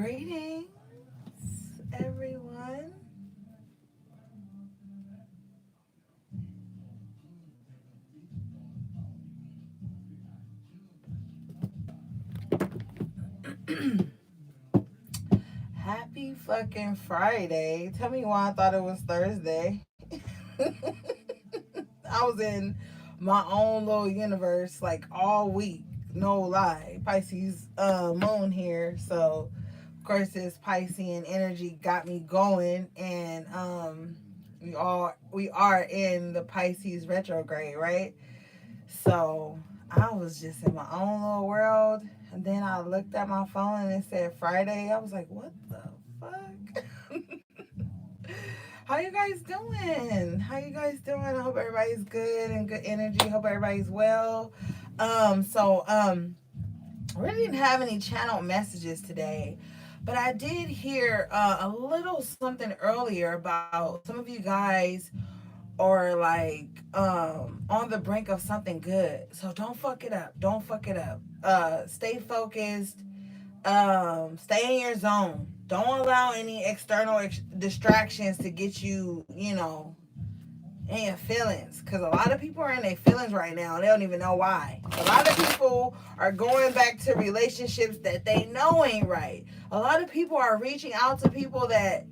Greetings, everyone. Happy fucking Friday. Tell me why I thought it was Thursday. I was in my own little universe like all week. No lie. Pisces moon here. So of course this Piscean energy got me going, and we are in the Pisces retrograde, right? So I was just in my own little world, and then I looked at my phone and it said Friday. I was like, what the fuck? How you guys doing? How you guys doing? I hope everybody's good and good energy. Hope everybody's well. I really didn't have any channel messages today, but I did hear a little something earlier about some of you guys or like on the brink of something good. So don't fuck it up. Don't fuck it up. Stay focused. Stay in your zone. Don't allow any external distractions to get you, in your feelings. Because a lot of people are in their feelings right now. And they don't even know why. A lot of people are going back to relationships that they know ain't right. A lot of people are reaching out to people that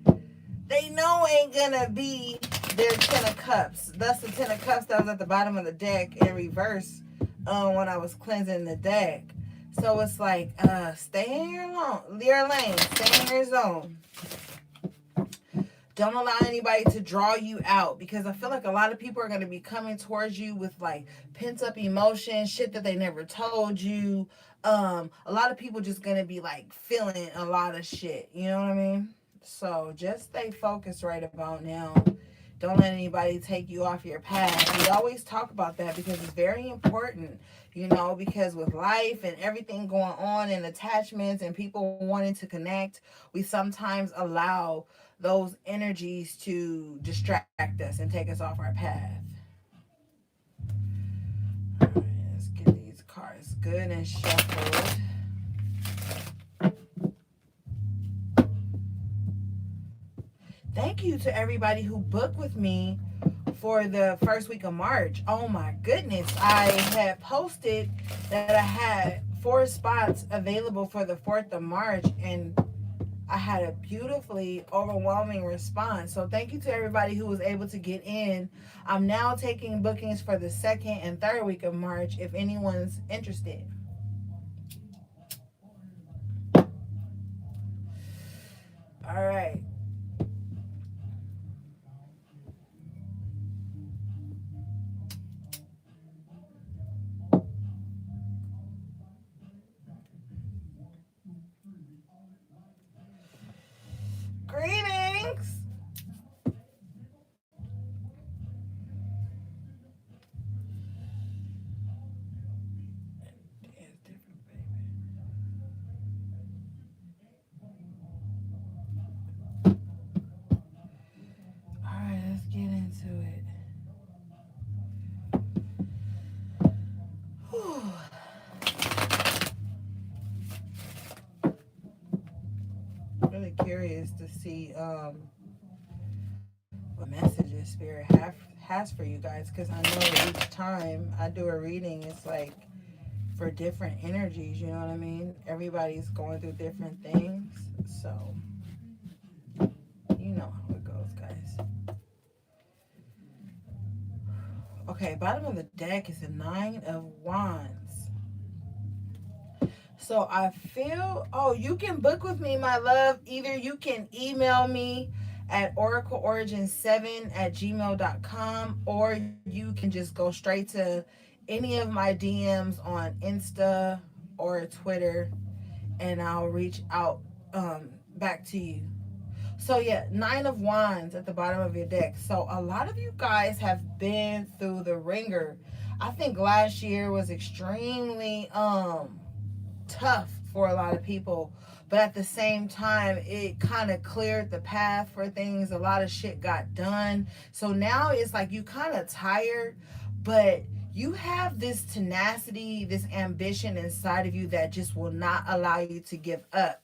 they know ain't gonna be their 10 of cups. That's the 10 of cups that was at the bottom of the deck in reverse when I was cleansing the deck. So it's like, stay in your lane, stay in your zone. Don't allow anybody to draw you out, because I feel like a lot of people are going to be coming towards you with like pent up emotion, shit that they never told you. A lot of people just going to be like feeling a lot of shit. You know what I mean? So just stay focused right about now. Don't let anybody take you off your path. We always talk about that because it's very important, because with life and everything going on and attachments and people wanting to connect, we sometimes allow those energies to distract us and take us off our path. All right, let's get these cards good and shuffled. Thank you to everybody who booked with me for the first week of March. Oh my goodness. I had posted that I had 4 spots available for the 4th of March, and I had a beautifully overwhelming response. So thank you to everybody who was able to get in. I'm now taking bookings for the 2nd and 3rd week of March if anyone's interested. All right. Greetings. All right, let's get into it. Whew. Really curious to see what messages Spirit has for you guys, because I know each time I do a reading, it's like for different energies. You know what I mean? Everybody's going through different things, so you know how it goes, guys. Okay, bottom of the deck is the 9 of Wands. So I feel, you can book with me, my love. Either you can email me at oracleorigin7@gmail.com, or you can just go straight to any of my DMs on Insta or Twitter, and I'll reach out back to you. So yeah, 9 of Wands at the bottom of your deck. So a lot of you guys have been through the ringer. I think last year was extremely tough for a lot of people, but at the same time it kind of cleared the path for things. A lot of shit got done, so now it's like you kind of tired, but you have this tenacity, this ambition inside of you that just will not allow you to give up.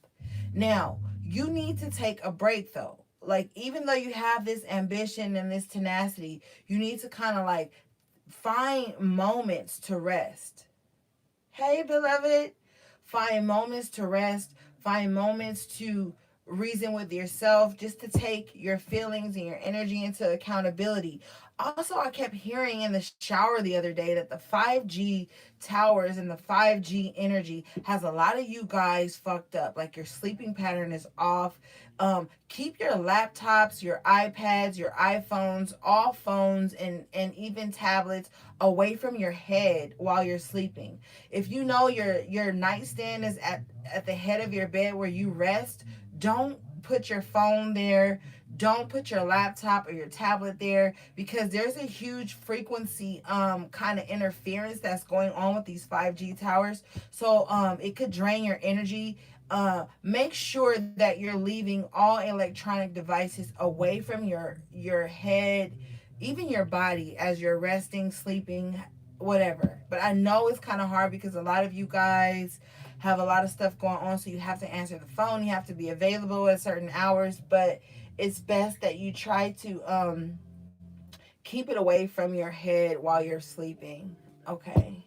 Now, you need to take a break though. Like, even though you have this ambition and this tenacity, you need to kind of like find moments to rest. Hey, beloved, find moments to rest, find moments to reason with yourself, just to take your feelings and your energy into accountability. Also, I kept hearing in the shower the other day that the 5G towers and the 5G energy has a lot of you guys fucked up. Like, your sleeping pattern is off. Keep your laptops, your iPads, your iPhones, all phones, and even tablets away from your head while you're sleeping. If you know your nightstand is at the head of your bed where you rest, don't put your phone there. Don't put your laptop or your tablet there, because there's a huge frequency kind of interference that's going on with these 5G towers. So it could drain your energy. Make sure that you're leaving all electronic devices away from your head, even your body, as you're resting, sleeping, whatever. But I know it's kind of hard because a lot of you guys have a lot of stuff going on, so you have to answer the phone, you have to be available at certain hours, but it's best that you try to keep it away from your head while you're sleeping. Okay.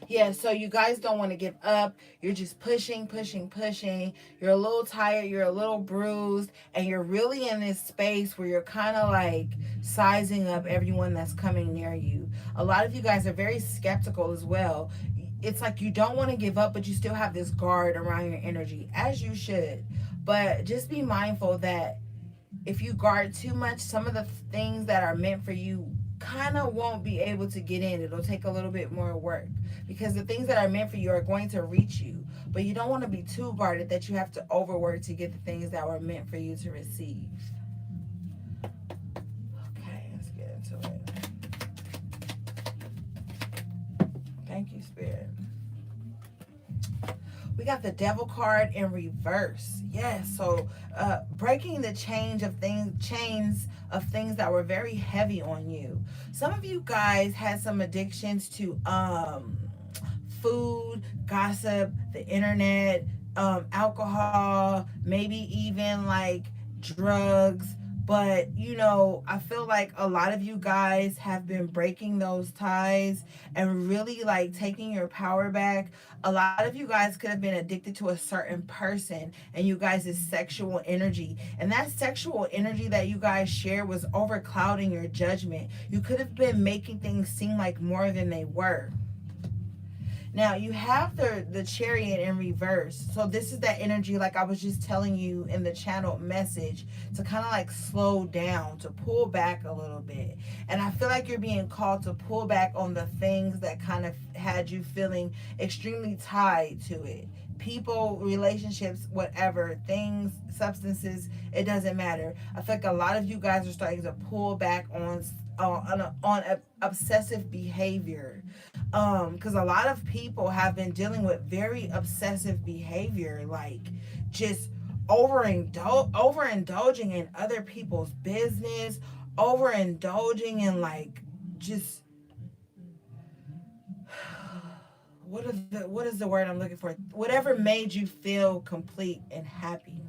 Yeah, so you guys don't want to give up. You're just pushing, pushing, pushing. You're a little tired, you're a little bruised, and you're really in this space where you're kind of like sizing up everyone that's coming near you. A lot of you guys are very skeptical as well. It's like you don't want to give up, but you still have this guard around your energy, as you should. But just be mindful that if you guard too much, some of the things that are meant for you kind of won't be able to get in. It'll take a little bit more work, because the things that are meant for you are going to reach you. But you don't want to be too guarded that you have to overwork to get the things that were meant for you to receive. Okay, let's get into it. Thank you, Spirit. We got the devil card in reverse. Yes, so breaking the chains of things that were very heavy on you. Some of you guys had some addictions to food, gossip, the internet, alcohol, maybe even like drugs. But I feel like a lot of you guys have been breaking those ties and really like taking your power back. A lot of you guys could have been addicted to a certain person and you guys' sexual energy. And that sexual energy that you guys share was overclouding your judgment. You could have been making things seem like more than they were. Now you have the chariot in reverse. So this is that energy, like I was just telling you in the channel message, to kind of like slow down, to pull back a little bit. And I feel like you're being called to pull back on the things that kind of had you feeling extremely tied to it. People, relationships, whatever, things, substances, it doesn't matter. I feel like a lot of you guys are starting to pull back on obsessive behavior, because a lot of people have been dealing with very obsessive behavior, like just overindulging in other people's business, overindulging in like just what is the word I'm looking for? Whatever made you feel complete and happy.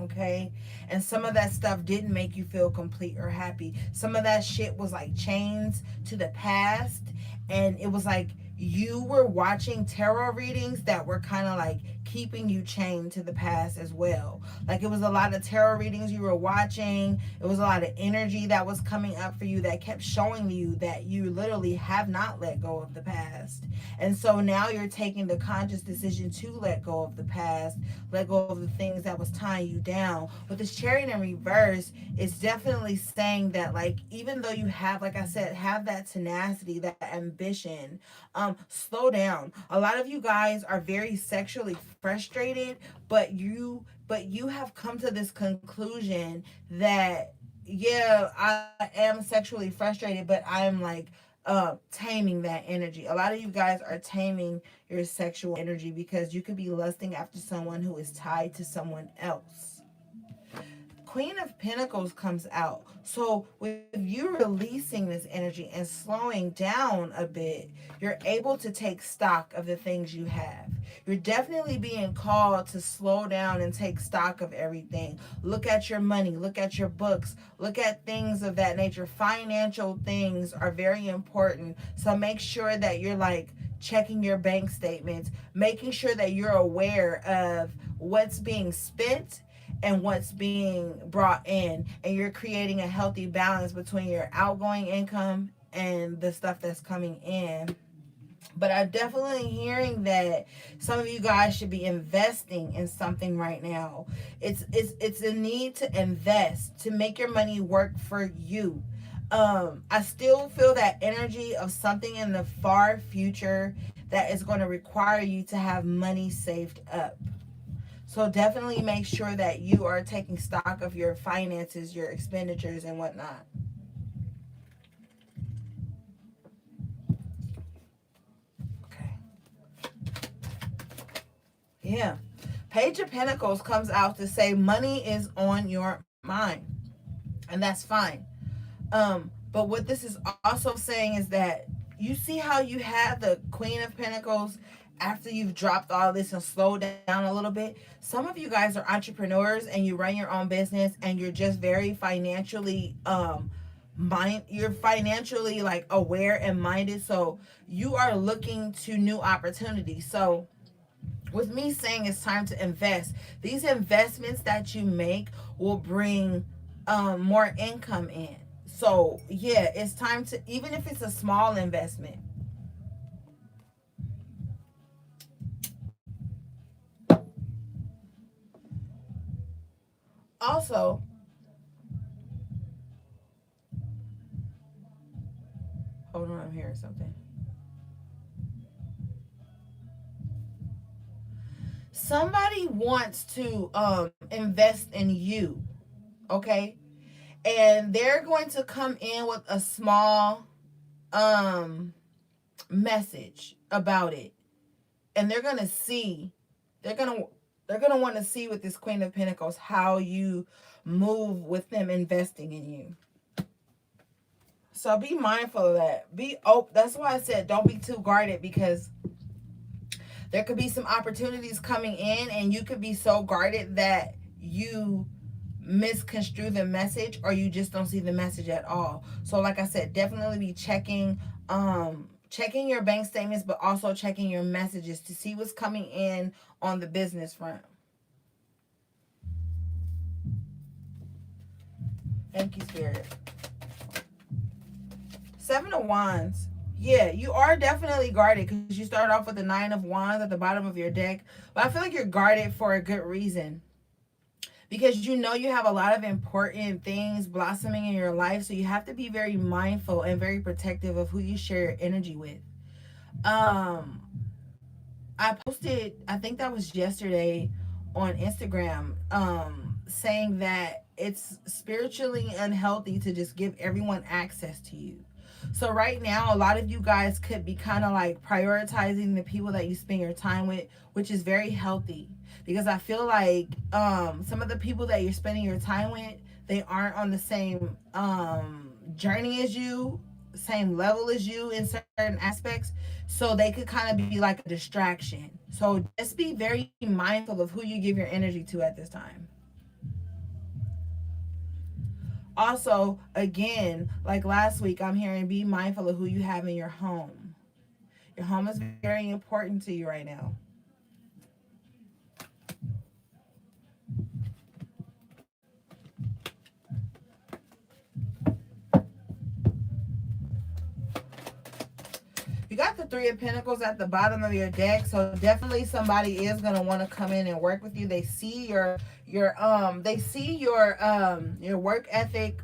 Okay, and some of that stuff didn't make you feel complete or happy. Some of that shit was like chains to the past, and it was like you were watching tarot readings that were kind of like keeping you chained to the past as well. Like, it was a lot of tarot readings you were watching, it was a lot of energy that was coming up for you that kept showing you that you literally have not let go of the past. And so now you're taking the conscious decision to let go of the past, let go of the things that was tying you down. With this chariot in reverse, it's definitely saying that, like, even though you have, like I said, have that tenacity, that ambition, slow down. A lot of you guys are very sexually frustrated, but you have come to this conclusion that, yeah, I am sexually frustrated, but I'm like taming that energy. A lot of you guys are taming your sexual energy because you could be lusting after someone who is tied to someone else. Queen of Pentacles comes out. So with you releasing this energy and slowing down a bit, you're able to take stock of the things you have. You're definitely being called to slow down and take stock of everything. Look at your money, look at your books, look at things of that nature. Financial things are very important. So make sure that you're like checking your bank statements, making sure that you're aware of what's being spent and what's being brought in, and you're creating a healthy balance between your outgoing income and the stuff that's coming in. But I'm definitely hearing that some of you guys should be investing in something right now. It's a need to invest, to make your money work for you. I still feel that energy of something in the far future that is going to require you to have money saved up. So definitely make sure that you are taking stock of your finances, your expenditures, and whatnot. Okay. Yeah. Page of Pentacles comes out to say money is on your mind, and that's fine. But what this is also saying is that you see how you have the Queen of Pentacles after you've dropped all this and slowed down a little bit. Some of you guys are entrepreneurs and you run your own business and you're just very financially you're financially like aware and minded. So you are looking to new opportunities. So with me saying it's time to invest, these investments that you make will bring more income in. So yeah, it's time to, even if it's a small investment. Also, hold on, I'm hearing something. Somebody wants to invest in you, okay? And they're going to come in with a small um message about it. And they're going to see, they're going to they're going to want to see with this Queen of Pentacles how you move with them investing in you. So be mindful of that. Be open. That's why I said don't be too guarded, because there could be some opportunities coming in and you could be so guarded that you misconstrue the message, or you just don't see the message at all. So like I said, definitely be checking your bank statements, but also checking your messages to see what's coming in on the business front. Thank you, Spirit. Seven of Wands. Yeah, you are definitely guarded because you start off with the Nine of Wands at the bottom of your deck. But I feel like you're guarded for a good reason, because you know you have a lot of important things blossoming in your life. So you have to be very mindful and very protective of who you share your energy with. Um, I posted, I think that was yesterday on Instagram, saying that it's spiritually unhealthy to just give everyone access to you. So right now, a lot of you guys could be kind of like prioritizing the people that you spend your time with, which is very healthy, because I feel like some of the people that you're spending your time with, they aren't on the same journey as you, same level as you in certain aspects. So they could kind of be like a distraction. So just be very mindful of who you give your energy to at this time. Also, again, like last week, I'm hearing be mindful of who you have in your home. Your home is very important to you right now. You got the Three of Pentacles at the bottom of your deck, so definitely somebody is gonna want to come in and work with you. They see your work ethic.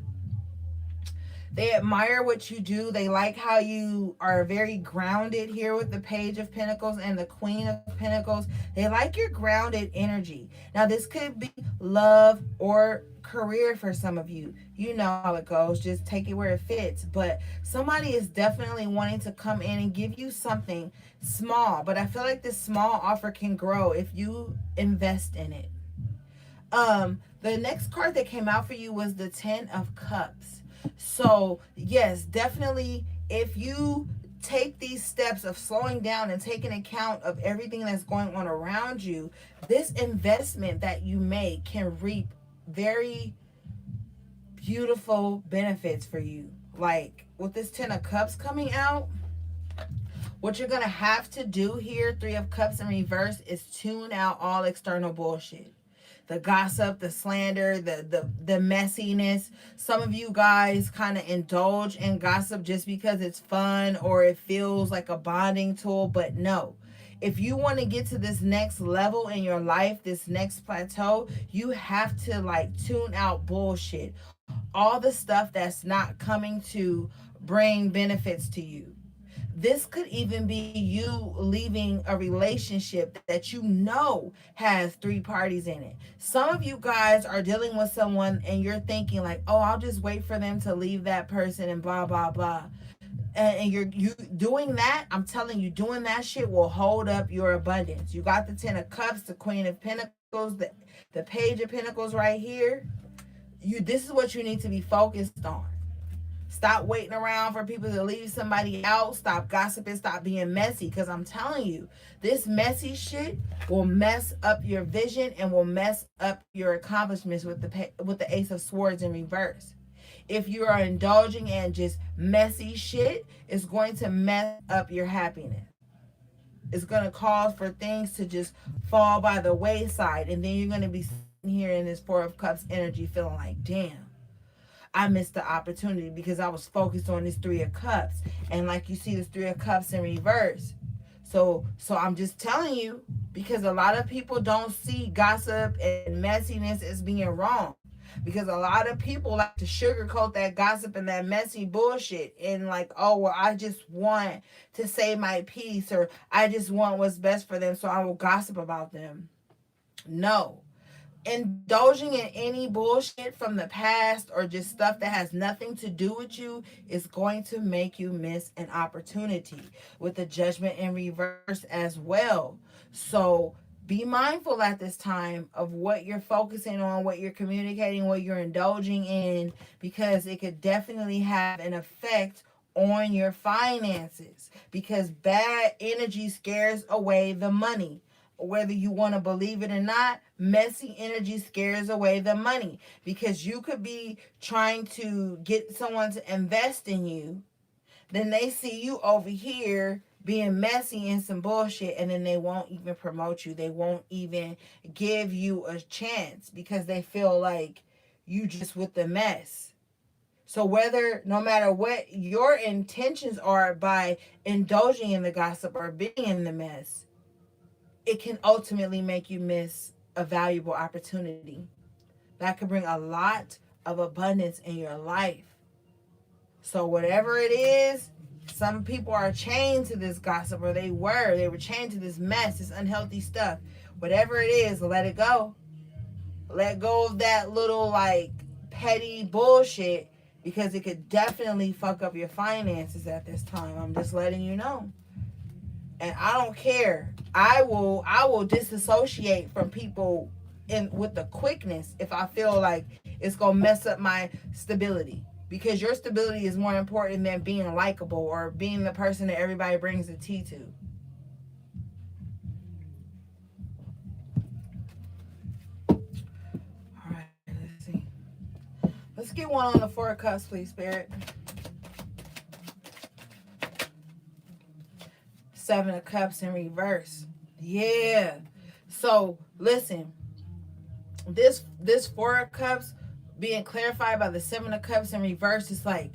They admire what you do. They like how you are very grounded here with the Page of Pentacles and the Queen of Pentacles. They like your grounded energy. Now, this could be love or career for some of you. You know how it goes. Just take it where it fits. But somebody is definitely wanting to come in and give you something small. But I feel like this small offer can grow if you invest in it. The next card that came out for you was the Ten of Cups. So yes, definitely, if you take these steps of slowing down and taking account of everything that's going on around you, this investment that you make can reap very beautiful benefits for you. Like with this Ten of Cups coming out, what you're gonna have to do here, Three of Cups in reverse, is tune out all external bullshit. The gossip, the slander, the messiness. Some of you guys kind of indulge in gossip just because it's fun or it feels like a bonding tool, but no. If you want to get to this next level in your life, this next plateau, you have to like tune out bullshit. All the stuff that's not coming to bring benefits to you. This could even be you leaving a relationship that you know has three parties in it. Some of you guys are dealing with someone and you're thinking like, "Oh, I'll just wait for them to leave that person and blah blah blah." And you doing that, I'm telling you, doing that shit will hold up your abundance. You got the Ten of Cups, the Queen of Pentacles, the Page of Pentacles right here. You This is what you need to be focused on. Stop waiting around for people to leave somebody out. Stop gossiping. Stop being messy. Because I'm telling you, this messy shit will mess up your vision and will mess up your accomplishments with the Ace of Swords in reverse. If you are indulging in just messy shit, it's going to mess up your happiness. It's going to cause for things to just fall by the wayside. And then you're going to be sitting here in this Four of Cups energy feeling like, damn, I missed the opportunity because I was focused on this Three of Cups. And like you see this Three of Cups in reverse. So I'm just telling you, because a lot of people don't see gossip and messiness as being wrong. Because a lot of people like to sugarcoat that gossip and that messy bullshit and like, oh well, I just want to say my piece, or I just want what's best for them, so I will gossip about them. No, indulging in any bullshit from the past or just stuff that has nothing to do with you is going to make you miss an opportunity, with the Judgment in reverse as well. So be mindful at this time of what you're focusing on, what you're communicating, what you're indulging in, because it could definitely have an effect on your finances, because bad energy scares away the money. Whether you want to believe it or not, messy energy scares away the money, because you could be trying to get someone to invest in you, then they see you over here being messy in some bullshit, and then they won't even promote you. They won't even give you a chance because they feel like you just with the mess. So whether, no matter what your intentions are by indulging in the gossip or being in the mess, it can ultimately make you miss a valuable opportunity that could bring a lot of abundance in your life. So whatever it is, some people are chained to this gossip, or they were chained to this mess, this unhealthy stuff. Whatever it is, let it go. Let go of that little like petty bullshit, because it could definitely fuck up your finances at this time. I'm just letting you know. And I don't care. I will disassociate from people in with the quickness if I feel like it's gonna mess up my stability. Because your stability is more important than being likable or being the person that everybody brings the tea to. All right, let's see. Let's get one on the Four of Cups, please, Spirit. Seven of Cups in reverse. Yeah. So listen, this Four of Cups being clarified by the Seven of Cups in reverse is like,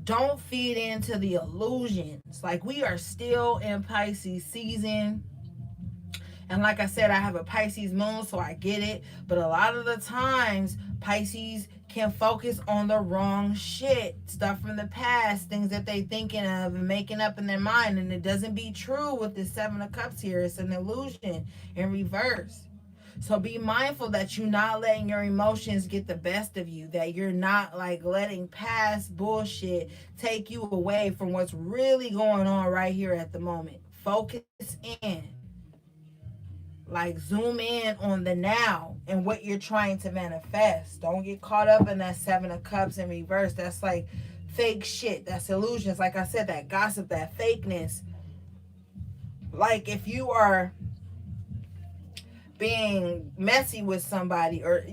don't feed into the illusions. Like, we are still in Pisces season. And like I said, I have a Pisces moon, so I get it. But a lot of the times, Pisces can focus on the wrong shit. Stuff from the past, things that they thinking of and making up in their mind. And it doesn't be true with the Seven of Cups here. It's an illusion in reverse. So be mindful that you're not letting your emotions get the best of you, that you're not like letting past bullshit take you away from what's really going on right here at the moment. Focus in. Like zoom in on the now and what you're trying to manifest. Don't get caught up in that Seven of Cups in reverse. That's like fake shit. That's illusions. Like I said, that gossip, that fakeness. Like if you are being messy with somebody, or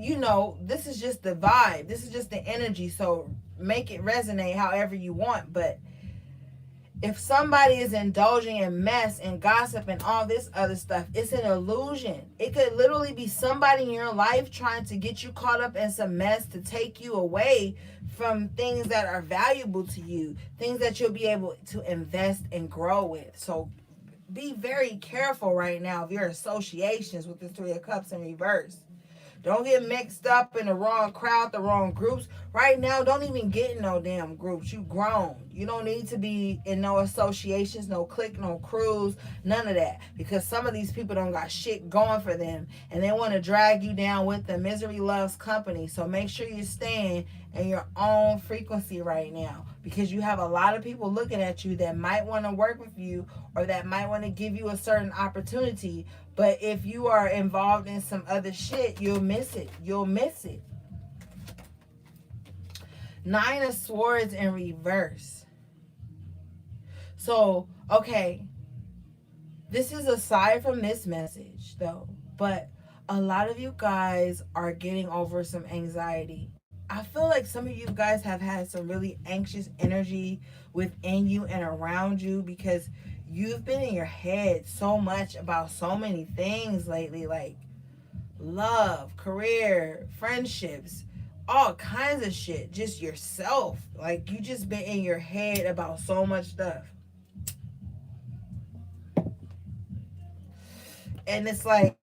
this is just the vibe. This is just the energy. So make it resonate however you want. But if somebody is indulging in mess and gossip and all this other stuff, it's an illusion. It could literally be somebody in your life trying to get you caught up in some mess to take you away from things that are valuable to you, things that you'll be able to invest and grow with. So be very careful right now of your associations with the Three of Cups in reverse. Don't get mixed up in the wrong crowd, the wrong groups. Right now, don't even get in no damn groups. You grown. You don't need to be in no associations, no clique, no crews, none of that. Because some of these people don't got shit going for them. And they want to drag you down with them. Misery loves company. So make sure you're staying in your own frequency right now. Because you have a lot of people looking at you that might want to work with you, or that might want to give you a certain opportunity. But if you are involved in some other shit, you'll miss it. You'll miss it. Nine of Swords in reverse. So, okay. This is aside from this message, though. But a lot of you guys are getting over some anxiety. I feel like some of you guys have had some really anxious energy within you and around you, because you've been in your head so much about so many things lately, like love, career, friendships, all kinds of shit. Just yourself. Like you just been in your head about so much stuff. And it's like,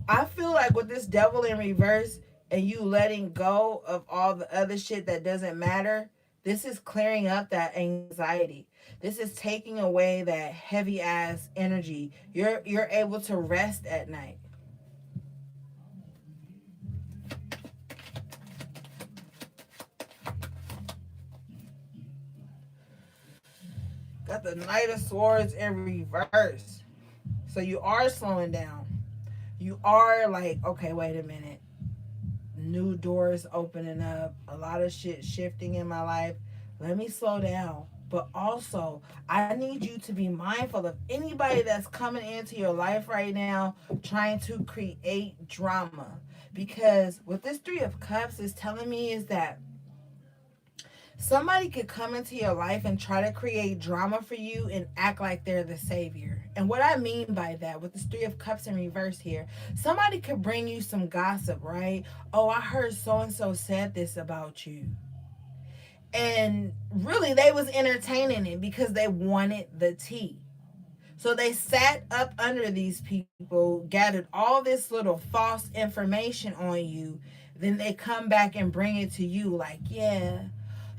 I feel like with this devil in reverse and you letting go of all the other shit that doesn't matter, this is clearing up that anxiety. This is taking away that heavy ass energy. You're able to rest at night. Got the Knight of Swords in reverse. So you are slowing down. You are like, okay, wait a minute. New doors opening up. A lot of shit shifting in my life. Let me slow down. But also, I need you to be mindful of anybody that's coming into your life right now trying to create drama. Because what this Three of Cups is telling me is that somebody could come into your life and try to create drama for you and act like they're the savior. And what I mean by that, with this Three of Cups in reverse here, somebody could bring you some gossip, right? Oh, I heard so-and-so said this about you. And really, they was entertaining it because they wanted the tea. So they sat up under these people, gathered all this little false information on you. Then they come back and bring it to you like, yeah,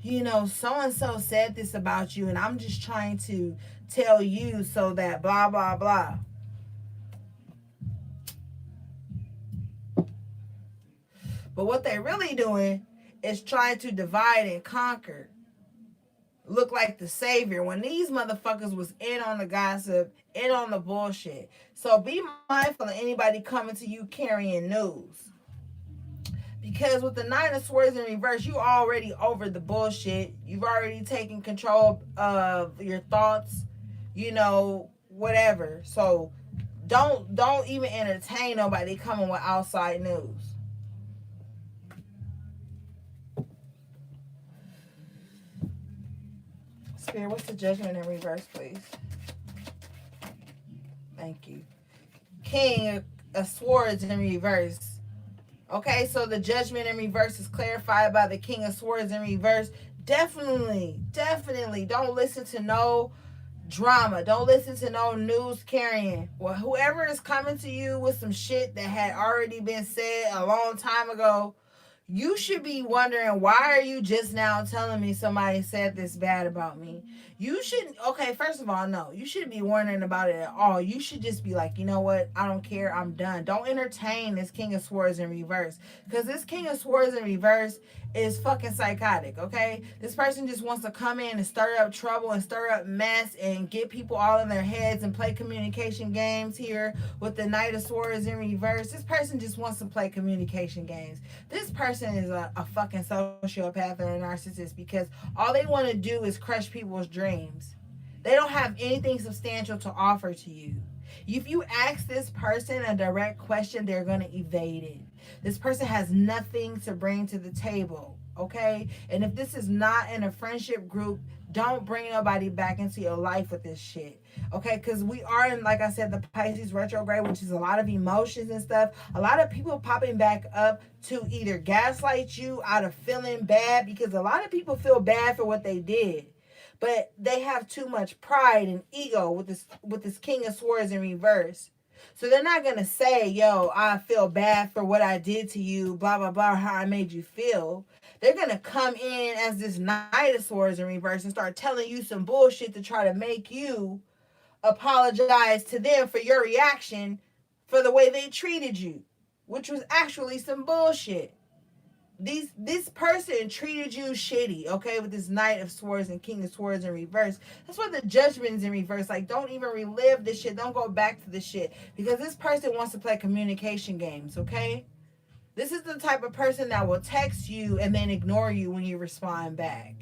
so and so said this about you, and I'm just trying to tell you so that blah, blah, blah. But what they really doing is trying to divide and conquer. Look like the savior when these motherfuckers was in on the gossip, in on the bullshit. So be mindful of anybody coming to you carrying news. Because with the Nine of Swords in reverse, you already over the bullshit. You've already taken control of your thoughts, whatever. So don't even entertain nobody coming with outside news. Spirit, what's the Judgment in reverse, please? Thank you. King of Swords in reverse. Okay, so the Judgment in reverse is clarified by the King of Swords in reverse. Definitely don't listen to no drama. Don't listen to no news carrying. Well, whoever is coming to you with some shit that had already been said a long time ago, You should be wondering, why are you just now telling me somebody said this bad about me? You shouldn't. Okay, first of all, no, you shouldn't be wondering about it at all. You should just be like, you know what, I don't care, I'm done. Don't entertain this King of Swords in reverse, because this King of Swords in reverse is fucking psychotic. Okay, this person just wants to come in and stir up trouble and stir up mess and get people all in their heads and play communication games here with the Knight of Swords in reverse. This person just wants to play communication games. This person is a fucking sociopath or a narcissist, because all they want to do is crush people's dreams. They don't have anything substantial to offer to you. If you ask this person a direct question, they're going to evade it. This person has nothing to bring to the table, okay? And if this is not in a friendship group, don't bring nobody back into your life with this shit, okay? Because we are in, like I said, the Pisces retrograde, which is a lot of emotions and stuff. A lot of people popping back up to either gaslight you out of feeling bad, because a lot of people feel bad for what they did, but they have too much pride and ego with this King of Swords in reverse. So they're not gonna say, yo, I feel bad for what I did to you, blah blah blah, how I made you feel. They're gonna come in as this Knight of Swords in reverse and start telling you some bullshit to try to make you apologize to them for your reaction for the way they treated you, which was actually some bullshit. This person treated you shitty, okay, with this Knight of Swords and King of Swords in reverse. That's why the Judgment's in reverse. Like, don't even relive this shit. Don't go back to this shit, because this person wants to play communication games, okay? This is the type of person that will text you and then ignore you when you respond back.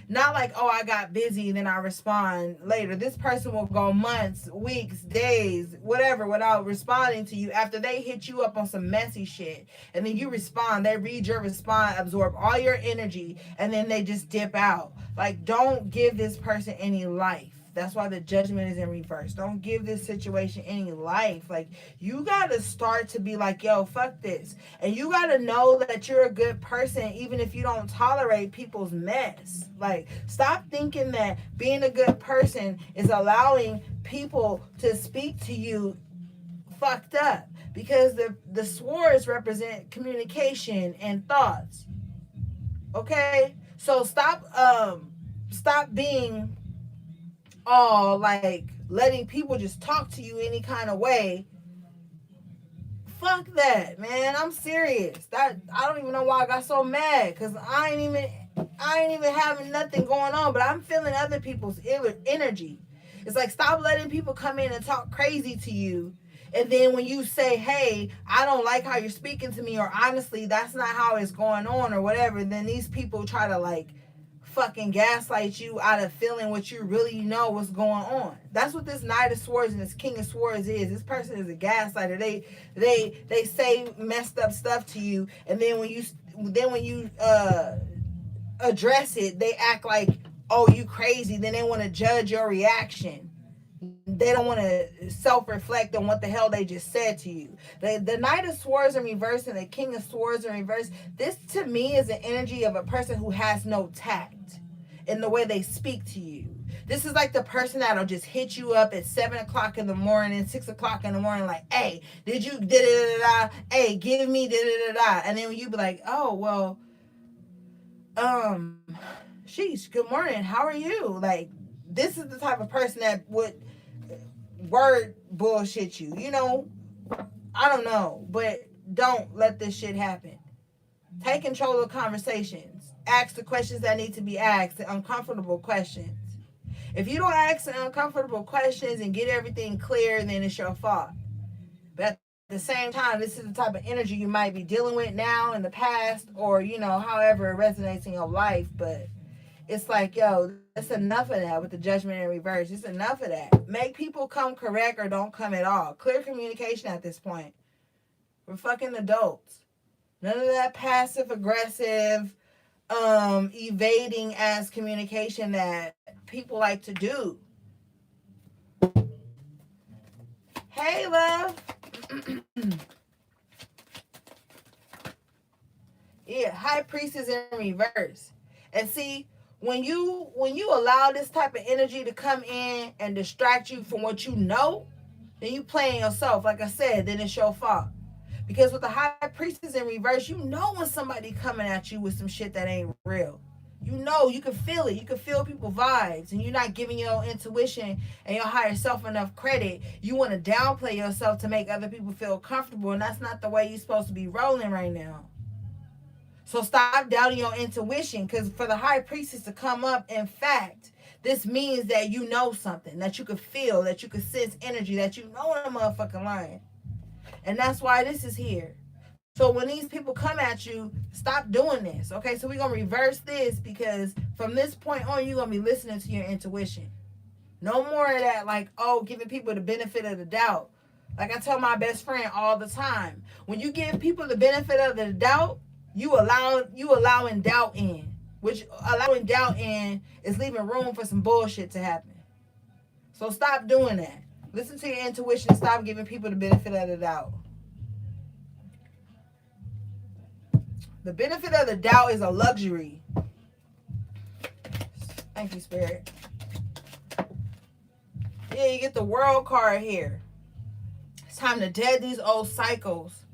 Not like, oh, I got busy and then I respond later. This person will go months, weeks, days, whatever, without responding to you after they hit you up on some messy shit. And then you respond, they read your response, absorb all your energy, and then they just dip out. Like, don't give this person any life. That's why the Judgment is in reverse. Don't give this situation any life. Like, you got to start to be like, yo, fuck this. And you got to know that you're a good person, even if you don't tolerate people's mess. Like, stop thinking that being a good person is allowing people to speak to you fucked up. Because the swords represent communication and thoughts. Okay? So stop being all like letting people just talk to you any kind of way. Fuck that, man. I'm serious. That I don't even know why I got so mad, because I ain't even having nothing going on, but I'm feeling other people's energy. It's like, stop letting people come in and talk crazy to you, and then when you say, hey, I don't like how you're speaking to me, or honestly that's not how it's going on, or whatever, then these people try to like fucking gaslight you out of feeling what you really know what's going on. That's what this Knight of Swords and this King of Swords is. This person is a gaslighter. They say messed up stuff to you, and then when you address it, they act like, oh, you crazy. Then they want to judge your reaction. They don't want to self-reflect on what the hell they just said to you. The Knight of Swords in reverse and the King of Swords in reverse, this to me is the energy of a person who has no tact in the way they speak to you. This is like the person that'll just hit you up at 7 o'clock in the morning, 6 o'clock in the morning, like, hey, did you da-da-da-da? Hey, give me da-da-da-da. And then when you be like, oh, well, sheesh, good morning, how are you? Like, this is the type of person that would word bullshit you. You know, I don't know, but don't let this shit happen. Take control of conversations. Ask the questions that need to be asked, the uncomfortable questions. If you don't ask the uncomfortable questions and get everything clear, then it's your fault. But at the same time, this is the type of energy you might be dealing with now, in the past, or, you know, however it resonates in your life. But it's like, yo, it's enough of that with the Judgment in reverse. It's enough of that. Make people come correct or don't come at all. Clear communication at this point. We're fucking adults. None of that passive aggressive, evading ass communication that people like to do. Hey, love. Yeah, High Priestess in reverse. And see, when you allow this type of energy to come in and distract you from what you know, then you playing yourself. Like I said, then it's your fault. Because with the high priestess in reverse, you know when somebody coming at you with some shit that ain't real. You know, you can feel it. You can feel people vibes, and you're not giving your intuition and your higher self enough credit. You want to downplay yourself to make other people feel comfortable, and that's not the way you're supposed to be rolling right now. So stop doubting your intuition, because for the high priestess to come up, in fact, this means that you know something, that you could feel, that you could sense energy, that you know when a motherfucking lying. And that's why this is here. So when these people come at you, stop doing this. Okay, so we're gonna reverse this, because from this point on, you're gonna be listening to your intuition. No more of that, like, oh, giving people the benefit of the doubt. Like I tell my best friend all the time, when you give people the benefit of the doubt, you allowing doubt in. Which allowing doubt in is leaving room for some bullshit to happen. So stop doing that. Listen to your intuition and stop giving people the benefit of the doubt. The benefit of the doubt is a luxury. Thank you, Spirit. Yeah, you get the world card here. It's time to dead these old cycles.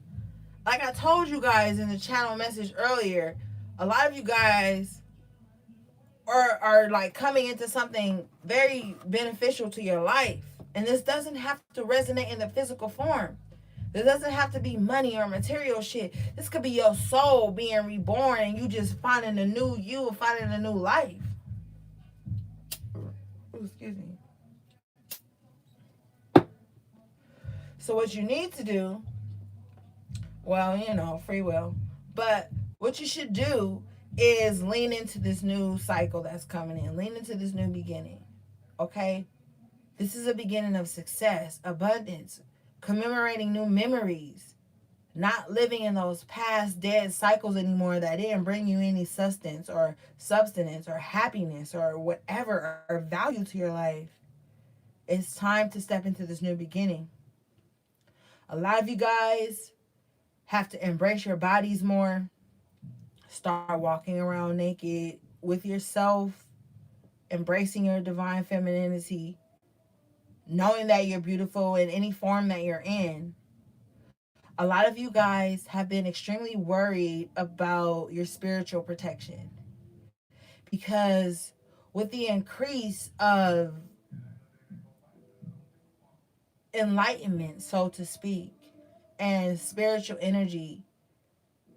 Like I told you guys in the channel message earlier, a lot of you guys are like coming into something very beneficial to your life. And this doesn't have to resonate in the physical form. This doesn't have to be money or material shit. This could be your soul being reborn and you just finding a new you, finding a new life. Ooh, excuse me. So what you need to do, well, free will. But what you should do is lean into this new cycle that's coming in. Lean into this new beginning. Okay? This is a beginning of success, abundance, commemorating new memories, not living in those past dead cycles anymore that didn't bring you any sustenance or substance or happiness or whatever or value to your life. It's time to step into this new beginning. A lot of you guys have to embrace your bodies more. Start walking around naked with yourself, embracing your divine femininity, knowing that you're beautiful in any form that you're in. A lot of you guys have been extremely worried about your spiritual protection, because with the increase of enlightenment, so to speak, and spiritual energy,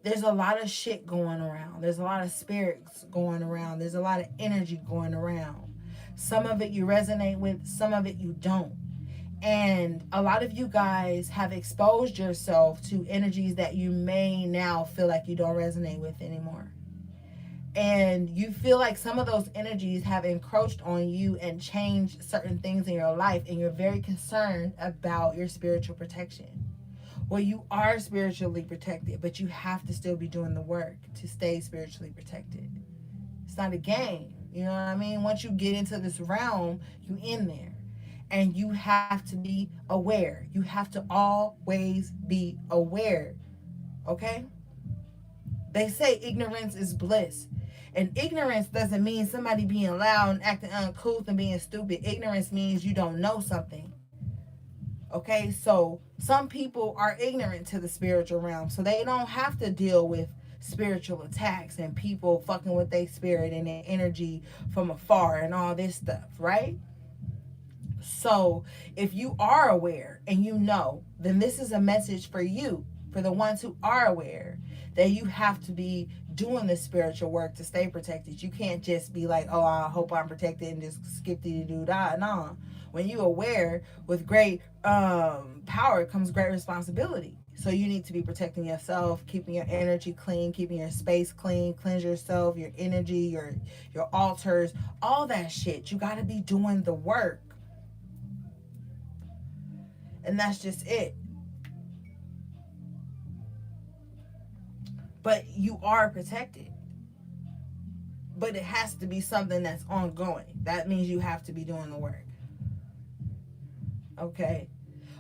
there's a lot of shit going around. There's a lot of spirits going around. There's a lot of energy going around. Some of it you resonate with, some of it you don't. And a lot of you guys have exposed yourself to energies that you may now feel like you don't resonate with anymore. And you feel like some of those energies have encroached on you and changed certain things in your life, and you're very concerned about your spiritual protection. Well, you are spiritually protected, but you have to still be doing the work to stay spiritually protected. It's not a game. You know what I mean? Once you get into this realm, you in there. And you have to be aware. You have to always be aware. Okay? They say ignorance is bliss. And ignorance doesn't mean somebody being loud and acting uncouth and being stupid. Ignorance means you don't know something. Okay? So some people are ignorant to the spiritual realm. So they don't have to deal with spiritual attacks and people fucking with their spirit and their energy from afar and all this stuff, right? So if you are aware and you know, then this is a message for you, for the ones who are aware, that you have to be doing the spiritual work to stay protected. You can't just be like, oh, I hope I'm protected and just skip the do-da. No. When you're aware, with great power comes great responsibility. So you need to be protecting yourself, keeping your energy clean, keeping your space clean, cleanse yourself, your energy, your altars, all that shit. You got to be doing the work. And that's just it. But you are protected. But it has to be something that's ongoing. That means you have to be doing the work. Okay?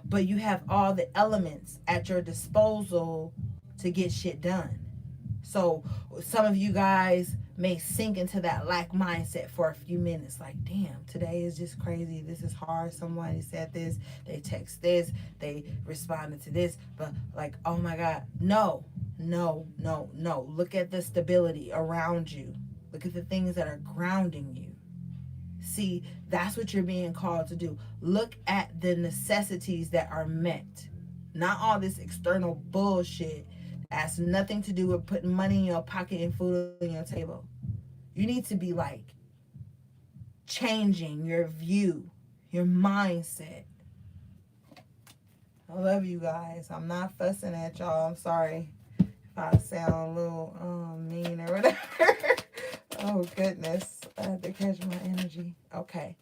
But you have all the elements at your disposal to get shit done. So some of you guys may sink into that lack mindset for a few minutes. Like, damn, today is just crazy. This is hard. Somebody said this. They text this. They responded to this. But like, oh my God. No, no, no, no. Look at the stability around you. Look at the things that are grounding you. See, that's what you're being called to do. Look at the necessities that are met, not all this external bullshit that has nothing to do with putting money in your pocket and food on your table. You need to be like changing your view, your mindset. I love you guys. I'm not fussing at y'all. I'm sorry if I sound a little mean or whatever. Oh goodness, I had to catch my energy. Okay,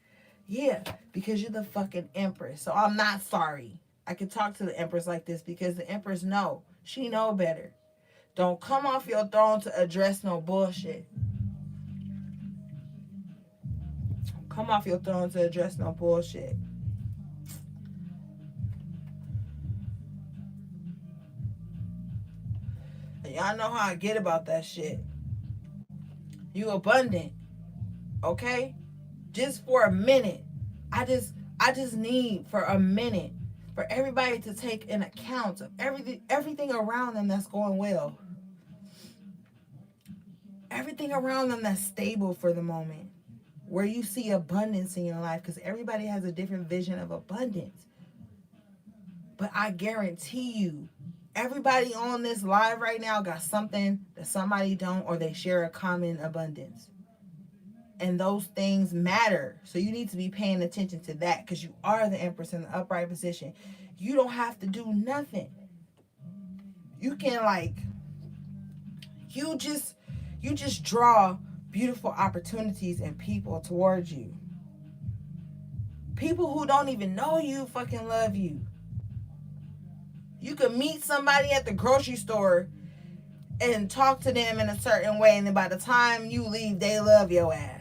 yeah, because you're the fucking empress. So I'm not sorry. I can talk to the empress like this because the empress know. She know better. Don't come off your throne to address no bullshit. Come off your throne to address no bullshit. And y'all know how I get about that shit. You abundant, okay? Just for a minute. I just need for a minute for everybody to take an account of everything around them that's going well. Everything around them that's stable for the moment. Where you see abundance in your life, because everybody has a different vision of abundance. But I guarantee you, everybody on this live right now got something that somebody don't, or they share a common abundance. And those things matter. So you need to be paying attention to that, because you are the empress in the upright position. You don't have to do nothing. You can you just draw beautiful opportunities and people towards you. People who don't even know you fucking love you. You could meet somebody at the grocery store and talk to them in a certain way, and then by the time you leave, they love your ass.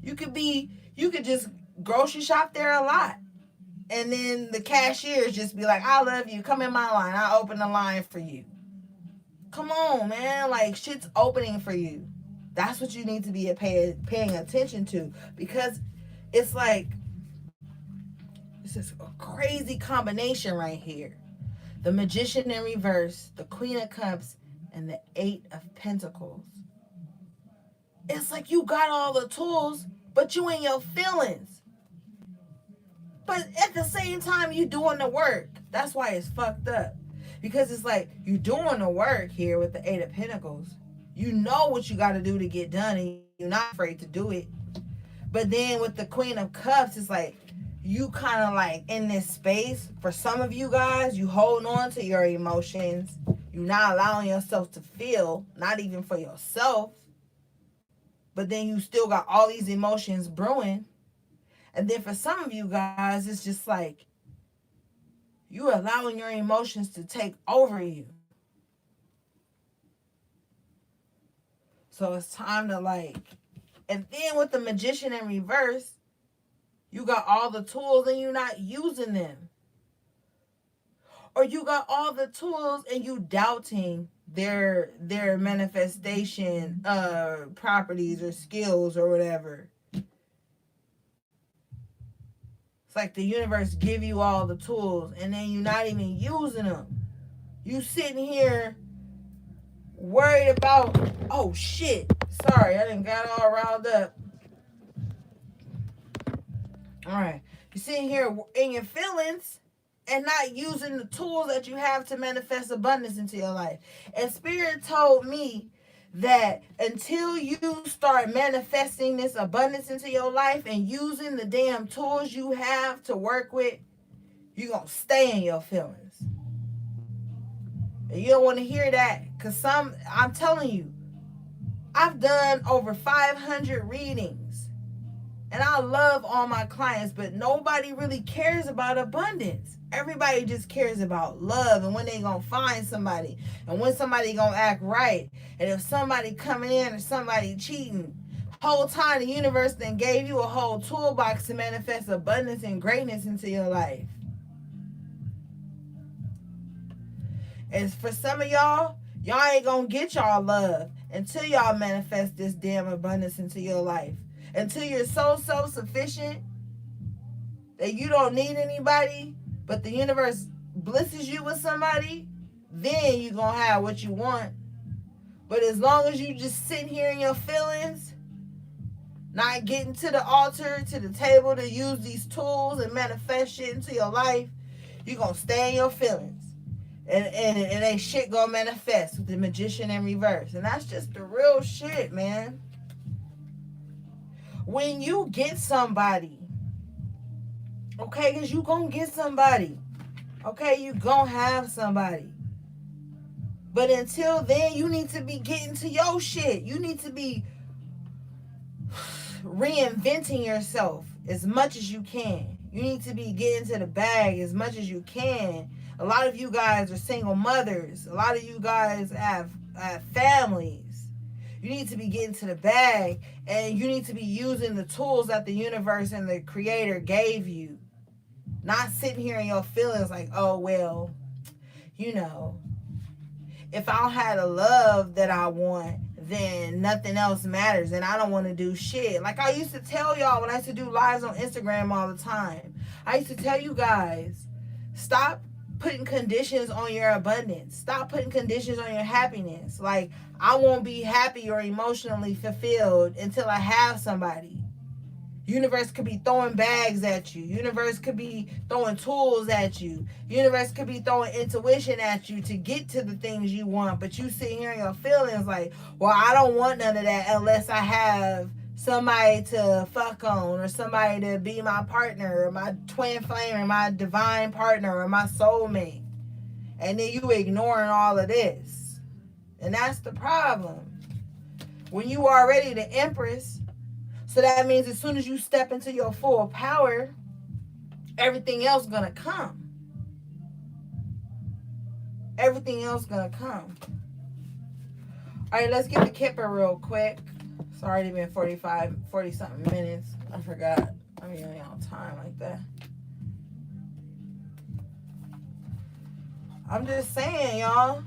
You could just grocery shop there a lot, and then the cashiers just be like, I love you, come in my line, I'll open the line for you. Come on, man, like shit's opening for you. That's what you need to be paying attention to, because it's like, this is a crazy combination right here. The Magician in reverse, the Queen of Cups, and the Eight of Pentacles. It's like you got all the tools, but you in your feelings. But at the same time, you doing the work. That's why it's fucked up. Because it's like you doing the work here with the Eight of Pentacles. You know what you got to do to get done, and you're not afraid to do it. But then with the Queen of Cups, it's like you kind of like in this space. For some of you guys, you holding on to your emotions. You're not allowing yourself to feel, not even for yourself. But then you still got all these emotions brewing. And then for some of you guys, it's just like you're allowing your emotions to take over you. So it's time to and then with the Magician in reverse, you got all the tools and you're not using them. Or you got all the tools and you doubting their manifestation properties or skills or whatever. It's like the universe give you all the tools and then you're not even using them. You sitting here worried about, oh shit, sorry, I done got all riled up. All right, you're sitting here in your feelings and not using the tools that you have to manifest abundance into your life. And Spirit told me that until you start manifesting this abundance into your life and using the damn tools you have to work with, you're going to stay in your feelings. And you don't want to hear that, because I'm telling you, I've done over 500 readings. And I love all my clients, but nobody really cares about abundance. Everybody just cares about love and when they gonna find somebody and when somebody gonna act right. And if somebody coming in or somebody cheating, whole time the universe then gave you a whole toolbox to manifest abundance and greatness into your life. And for some of y'all ain't gonna get y'all love until y'all manifest this damn abundance into your life. Until you're so self-sufficient that you don't need anybody, but the universe blesses you with somebody, then you gonna have what you want. But as long as you just sitting here in your feelings, not getting to the altar, to the table to use these tools and manifest shit into your life, you gonna stay in your feelings. And ain't shit gonna manifest with the magician in reverse. And that's just the real shit, man. When you get somebody, okay, because you gonna get somebody. Okay, you gonna have somebody. But until then, you need to be getting to your shit. You need to be reinventing yourself as much as you can. You need to be getting to the bag as much as you can. A lot of you guys are single mothers. A lot of you guys have families. You need to be getting to the bag, and you need to be using the tools that the universe and the creator gave you. Not sitting here in your feelings like, oh, well, you know, if I don't have the love that I want, then nothing else matters, and I don't want to do shit. Like I used to tell y'all when I used to do lives on Instagram all the time. I used to tell you guys, stop putting conditions on your abundance. Stop putting conditions on your happiness. Like, I won't be happy or emotionally fulfilled until I have somebody. Universe could be throwing bags at you. Universe could be throwing tools at you. Universe could be throwing intuition at you to get to the things you want. But you sit here in your feelings like, well, I don't want none of that unless I have somebody to fuck on, or somebody to be my partner, or my twin flame, or my divine partner, or my soulmate. And then you ignoring all of this. And that's the problem. When you are already the empress, so that means as soon as you step into your full power, everything else gonna come. Everything else gonna come. All right, let's get the kipper real quick. It's already been 40 something minutes. I forgot. I mean, I ain't on time like that. I'm just saying, y'all.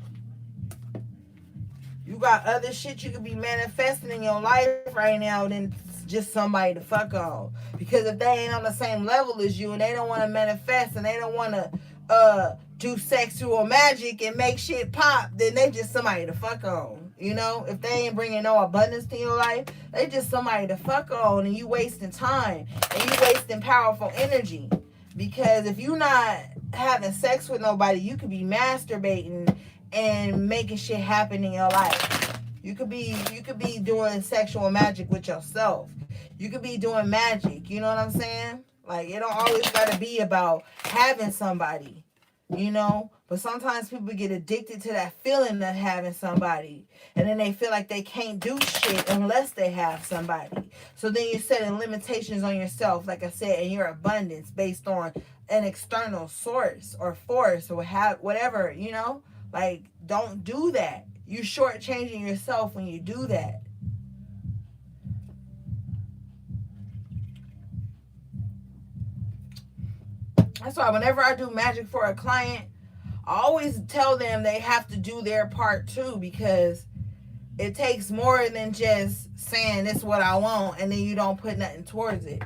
You got other shit you could be manifesting in your life right now than just somebody to fuck on. Because if they ain't on the same level as you and they don't want to manifest and they don't want to do sexual magic and make shit pop, then they just somebody to fuck on. You know, if they ain't bringing no abundance to your life, they just somebody to fuck on, and you wasting time and you wasting powerful energy. Because if you not having sex with nobody, you could be masturbating and making shit happen in your life. You could be doing sexual magic with yourself. You could be doing magic. You know what I'm saying? Like, it don't always gotta be about having somebody, you know? But sometimes people get addicted to that feeling of having somebody. And then they feel like they can't do shit unless they have somebody. So then you're setting limitations on yourself, like I said, in your abundance based on an external source or force or whatever, you know? Like, don't do that. You're shortchanging yourself when you do that. That's why whenever I do magic for a client, I always tell them they have to do their part too, because it takes more than just saying this is what I want and then you don't put nothing towards it.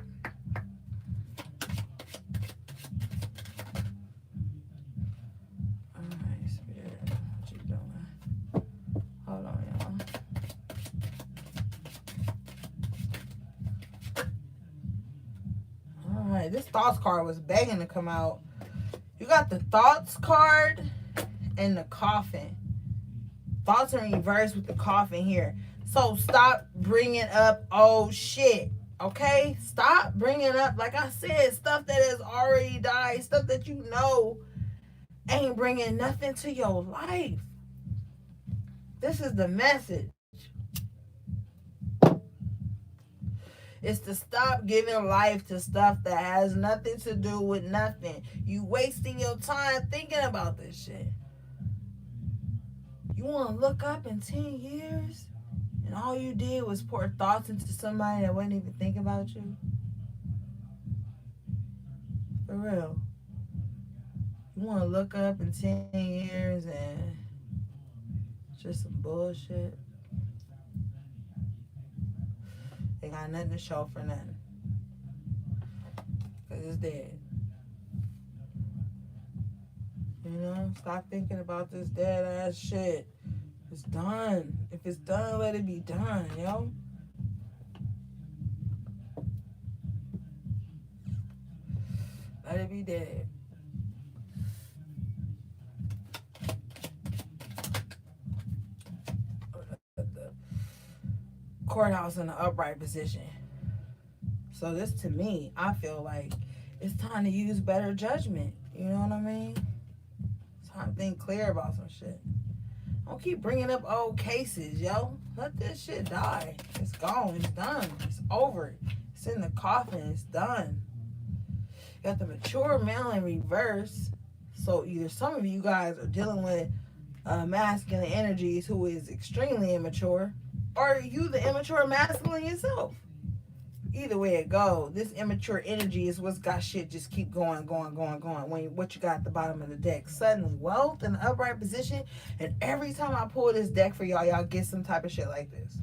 Alright, Spirit, what you doing? Hold on, y'all. Alright, this thoughts card was begging to come out. You got the thoughts card and the coffin. Thoughts in reverse with the coffin here. So stop bringing up old shit, okay? Stop bringing up, like I said, stuff that has already died, stuff that you know ain't bringing nothing to your life. This is the message. It's to stop giving life to stuff that has nothing to do with nothing. You wasting your time thinking about this shit. You want to look up in 10 years and all you did was pour thoughts into somebody that wouldn't even think about you? For real. You want to look up in 10 years and just some bullshit. They got nothing to show for nothing. Because it's dead. You know? Stop thinking about this dead ass shit. It's done. If it's done, let it be done, yo. Let it be dead. The courthouse in the upright position. So this to me, I feel like it's time to use better judgment. You know what I mean? It's time to think clear about some shit. Don't keep bringing up old cases, yo. Let this shit die. It's gone. It's done. It's over. It's in the coffin. It's done. Got the mature male in reverse. So either some of you guys are dealing with masculine energies who is extremely immature, or you the immature masculine yourself. Either way it go, this immature energy is what's got shit just keep going, going, going, going. When what you got at the bottom of the deck, sudden wealth in the upright position, and every time I pull this deck for y'all, y'all get some type of shit like this.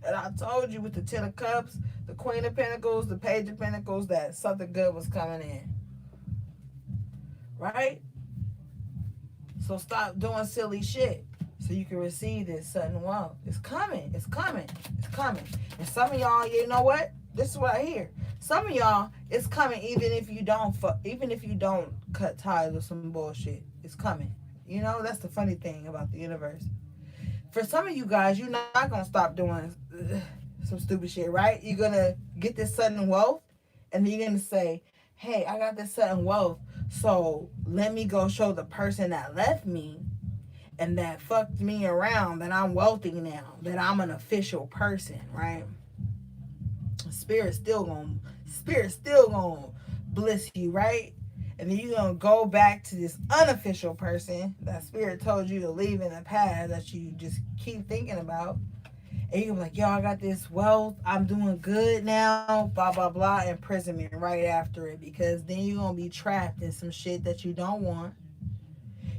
And I told you with the Ten of Cups, the Queen of Pentacles, the Page of Pentacles, that something good was coming in. Right? So stop doing silly shit so you can receive this sudden wealth. It's coming. It's coming. It's coming. And some of y'all, you know what? This is what I hear. Some of y'all, it's coming even if you don't cut ties with some bullshit. It's coming. You know, that's the funny thing about the universe. For some of you guys, you're not gonna stop doing some stupid shit, right? You're gonna get this sudden wealth, and then you're gonna say, "Hey, I got this sudden wealth, so let me go show the person that left me and that fucked me around that I'm wealthy now, that I'm an official person," right? Spirit's still gonna bliss you, right? And then you're gonna go back to this unofficial person that spirit told you to leave in the past that you just keep thinking about. And you're like, yo, I got this wealth, I'm doing good now, blah, blah, blah, imprisonment right after it. Because then you're going to be trapped in some shit that you don't want.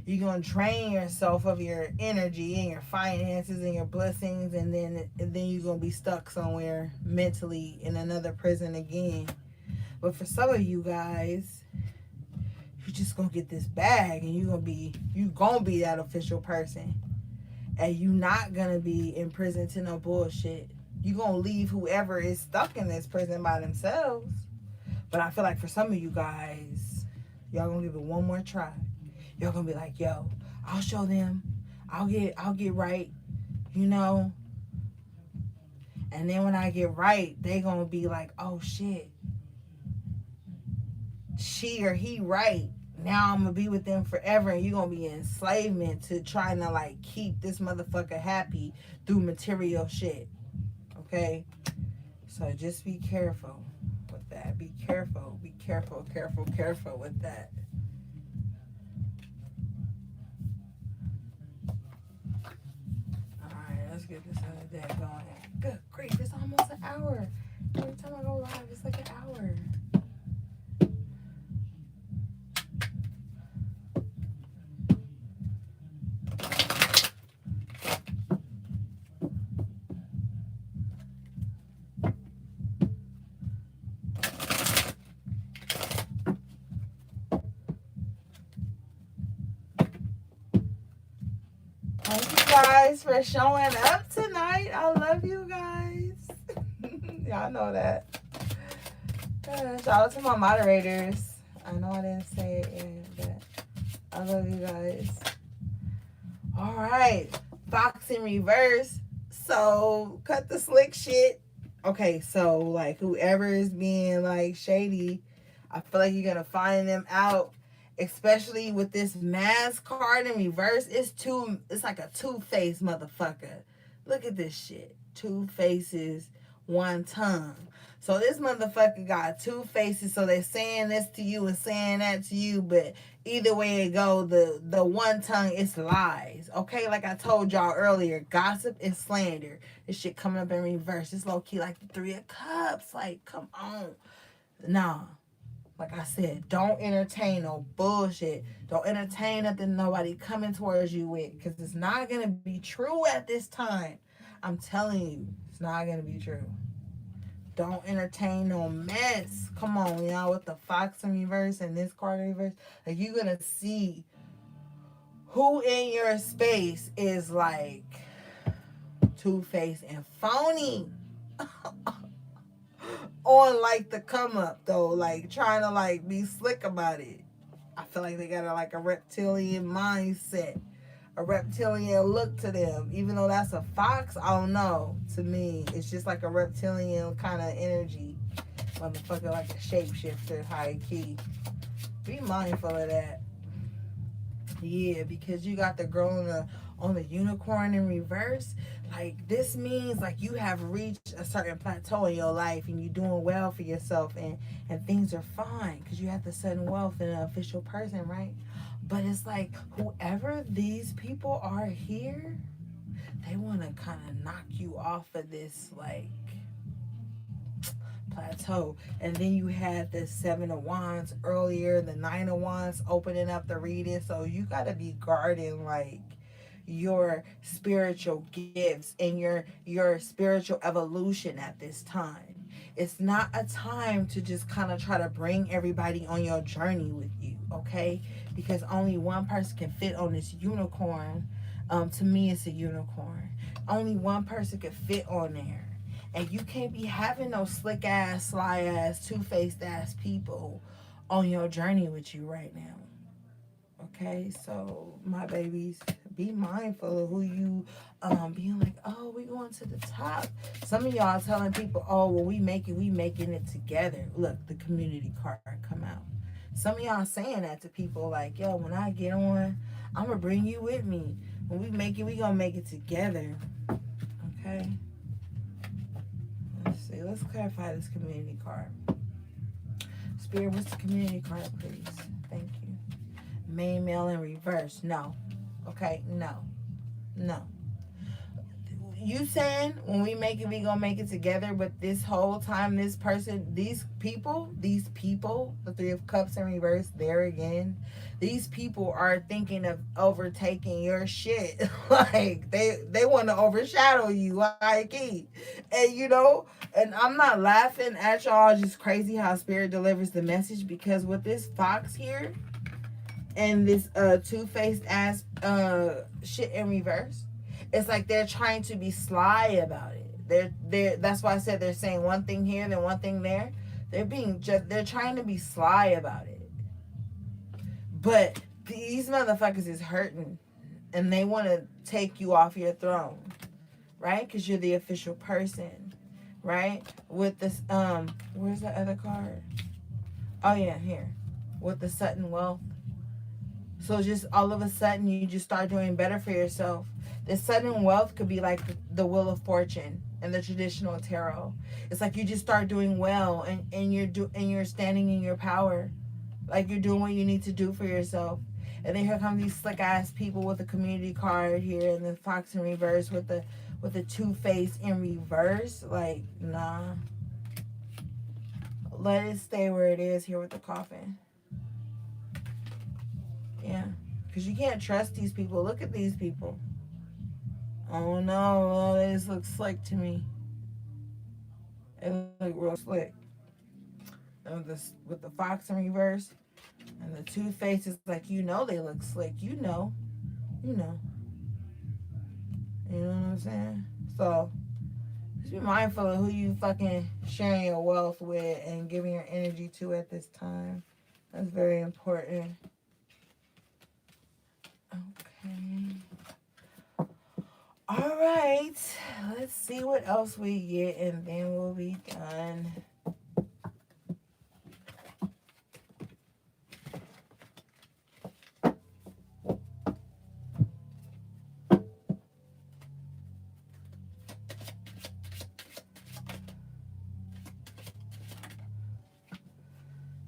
You're going to drain yourself of your energy and your finances and your blessings. And then you're going to be stuck somewhere mentally in another prison again. But for some of you guys, you're just going to get this bag and you're going to be that official person. And you not gonna be in prison to no bullshit. You gonna leave whoever is stuck in this prison by themselves. But I feel like for some of you guys, y'all gonna give it one more try. Y'all gonna be like, yo, I'll show them. I'll get right, you know. And then when I get right, they gonna be like, oh shit, she or he right. Now I'm gonna be with them forever, and you're gonna be in enslavement to trying to like keep this motherfucker happy through material shit. Okay? So just be careful with that. Be careful. Be careful, careful, careful with that. Alright, let's get this other day going. Good grief, it's almost an hour. Every time I go live, it's like an hour. Thank you guys for showing up tonight. I love you guys. Y'all know that. Shout out to my moderators. I know I didn't say it yet, but I love you guys. All right. Fox in reverse. So cut the slick shit. Okay, so like whoever is being like shady, I feel like you're gonna find them out. Especially with this mask card in reverse. It's like a two-faced motherfucker. Look at this shit. Two faces, one tongue. So this motherfucker got two faces. So they're saying this to you and saying that to you. But either way it go, the one tongue is lies. Okay, like I told y'all earlier, gossip and slander. This shit coming up in reverse. It's low-key like the Three of Cups. Like, come on. Nah. Like I said, don't entertain no bullshit. Don't entertain nothing nobody coming towards you with, because it's not going to be true at this time. I'm telling you, it's not going to be true. Don't entertain no mess. Come on, y'all, with the Fox in reverse and this card in reverse. Like, you're going to see who in your space is like two-faced and phony on like the come up though, like trying to like be slick about it. I feel like they got like a reptilian mindset, a reptilian look to them. Even though that's a fox, I don't know. To me, it's just like a reptilian kind of energy. Motherfucker, like a shapeshifter, high key. Be mindful of that. Yeah, because you got the girl on the unicorn in reverse. Like, this means like you have reached a certain plateau in your life and you're doing well for yourself, and things are fine because you have the sudden wealth in an official person, right? But it's like whoever these people are here, they want to kind of knock you off of this like plateau. And then you had the Seven of Wands earlier, the Nine of Wands opening up the reading. So you got to be guarding like your spiritual gifts and your spiritual evolution at this time. It's not a time to just kind of try to bring everybody on your journey with you, okay? Because only one person can fit on this unicorn. To me, it's a unicorn. Only one person can fit on there. And you can't be having those slick ass, sly ass, two-faced ass people on your journey with you right now. Okay, so my babies, be mindful of who you being like, oh, we going to the top. Some of y'all telling people, oh, well, we making it together. Look, the community card come out. Some of y'all saying that to people like, yo, when I get on, I'm gonna bring you with me. When we make it, we gonna make it together. Okay. Let's see. Let's clarify this community card. Spirit, what's the community card, please? Thank you. Main, male, in reverse. No. Okay, no. No. You saying when we make it, we gonna make it together, but this whole time, this person, these people, the Three of Cups in reverse, there again, these people are thinking of overtaking your shit. Like, they want to overshadow you, like key. And and I'm not laughing at y'all, just crazy how Spirit delivers the message, because with this Fox here, and this two-faced ass shit in reverse, it's like they're trying to be sly about it. They're that's why I said they're saying one thing here then one thing there. They're trying to be sly about it. But these motherfuckers is hurting and they want to take you off your throne, right? Because you're the official person, right? With this where's the other card? Oh yeah, here. With the sudden wealth. So just all of a sudden you just start doing better for yourself. The sudden wealth could be like the Wheel of Fortune and the traditional tarot. It's like you just start doing well, and you're standing in your power. Like you're doing what you need to do for yourself. And then here come these slick ass people with the community card here and the Fox in reverse with the two-face in reverse. Like, nah. Let it stay where it is here with the coffin. Yeah, because you can't trust these people. Look at these people. Oh no, oh, this looks slick to me. It look real slick. And with the Fox in reverse and the two faces, like they look slick. You know. You know what I'm saying? So just be mindful of who you fucking sharing your wealth with and giving your energy to at this time. That's very important. Okay. All right. Let's see what else we get, and then we'll be done.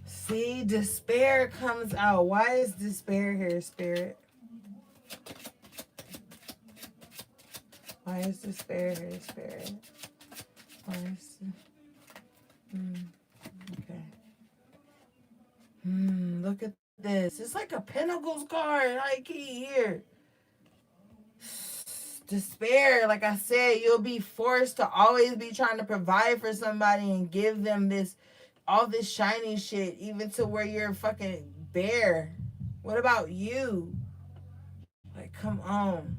See, despair comes out. Why is despair here, Spirit? Why is despair here, Spirit? Why is... Okay. Look at this. It's like a Pentacles card. High key here. Despair. Like I said, you'll be forced to always be trying to provide for somebody and give them this, all this shiny shit, even to where you're fucking bare. What about you? Like, come on.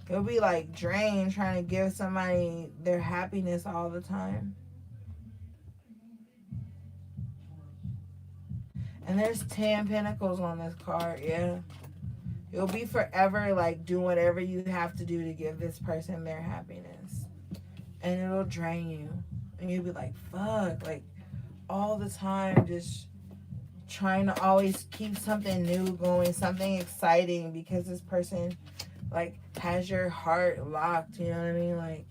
You'll be like drained trying to give somebody their happiness all the time. And there's 10 pentacles on this card, yeah. You'll be forever like doing whatever you have to do to give this person their happiness. And it'll drain you. And you'll be like, fuck, like all the time just trying to always keep something new going, something exciting, because this person like has your heart locked, you know what I mean? Like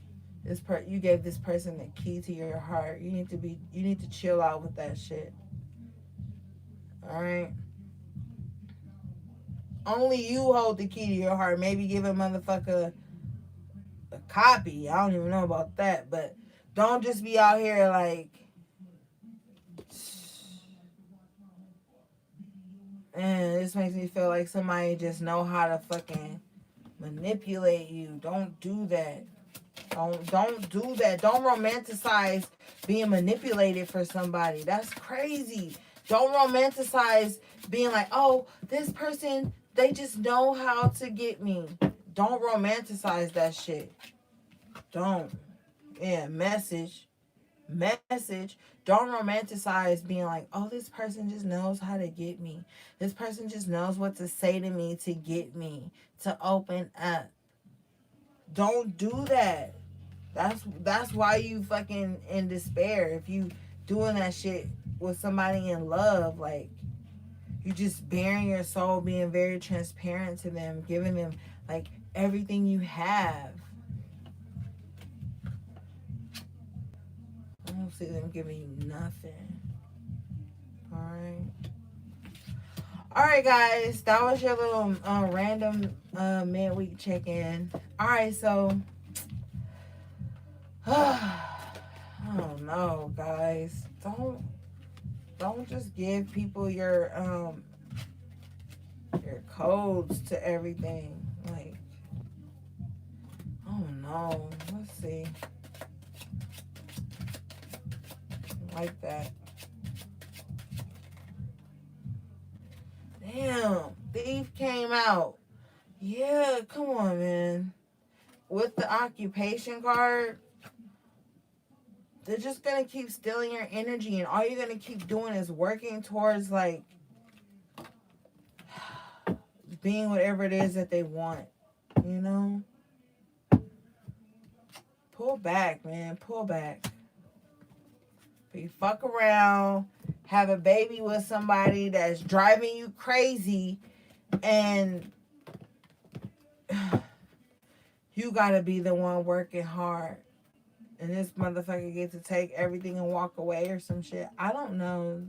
you gave this person the key to your heart. You need to chill out with that shit. All right. Only you hold the key to your heart. Maybe give a motherfucker a copy. I don't even know about that, but don't just be out here like, man, this makes me feel like somebody just know how to fucking manipulate you. Don't do that. Don't do that. Don't romanticize being manipulated for somebody. That's crazy. Don't romanticize being like, oh, this person, they just know how to get me. Don't romanticize that shit. Don't. Yeah, message. Don't romanticize being like, oh, this person just knows how to get me. This person just knows what to say to me to get me, to open up. Don't do that. That's why you fucking in despair. If you doing that shit with somebody in love, like you just bearing your soul, being very transparent to them, giving them like everything you have. I don't see them giving you nothing. Alright guys, that was your little random midweek check-in. Alright, so I don't know, guys. Don't just give people your codes to everything. Like, I don't know. Let's see. Like that. Damn, thief came out. Yeah, come on, man. With the occupation card, they're just gonna keep stealing your energy, and all you're gonna keep doing is working towards like being whatever it is that they want, you know? Pull back, man. Pull back. If you fuck around, have a baby with somebody that's driving you crazy, and you gotta be the one working hard, and this motherfucker gets to take everything and walk away or some shit. I don't know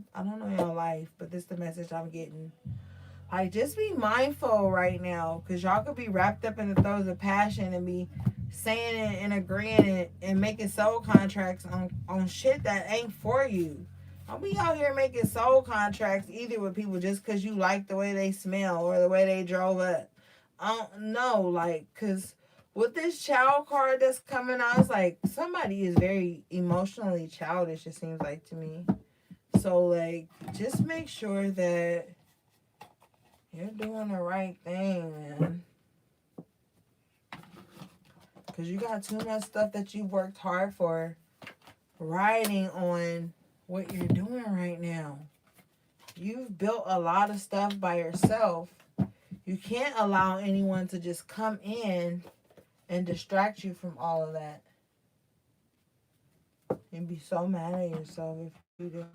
your life, but this is the message I'm getting. Like, just be mindful right now, because y'all could be wrapped up in the throes of passion and be saying it and agreeing and making soul contracts on shit that ain't for you. Don't be out here making soul contracts either with people just because you like the way they smell or the way they drove up. I don't know, like, because with this child card that's coming out, it's like somebody is very emotionally childish, it seems like to me. So, like, just make sure that you're doing the right thing, man. Because you got too much stuff that you worked hard for riding on what you're doing right now. You've built a lot of stuff by yourself. You can't allow anyone to just come in and distract you from all of that. You'd be so mad at yourself if you do.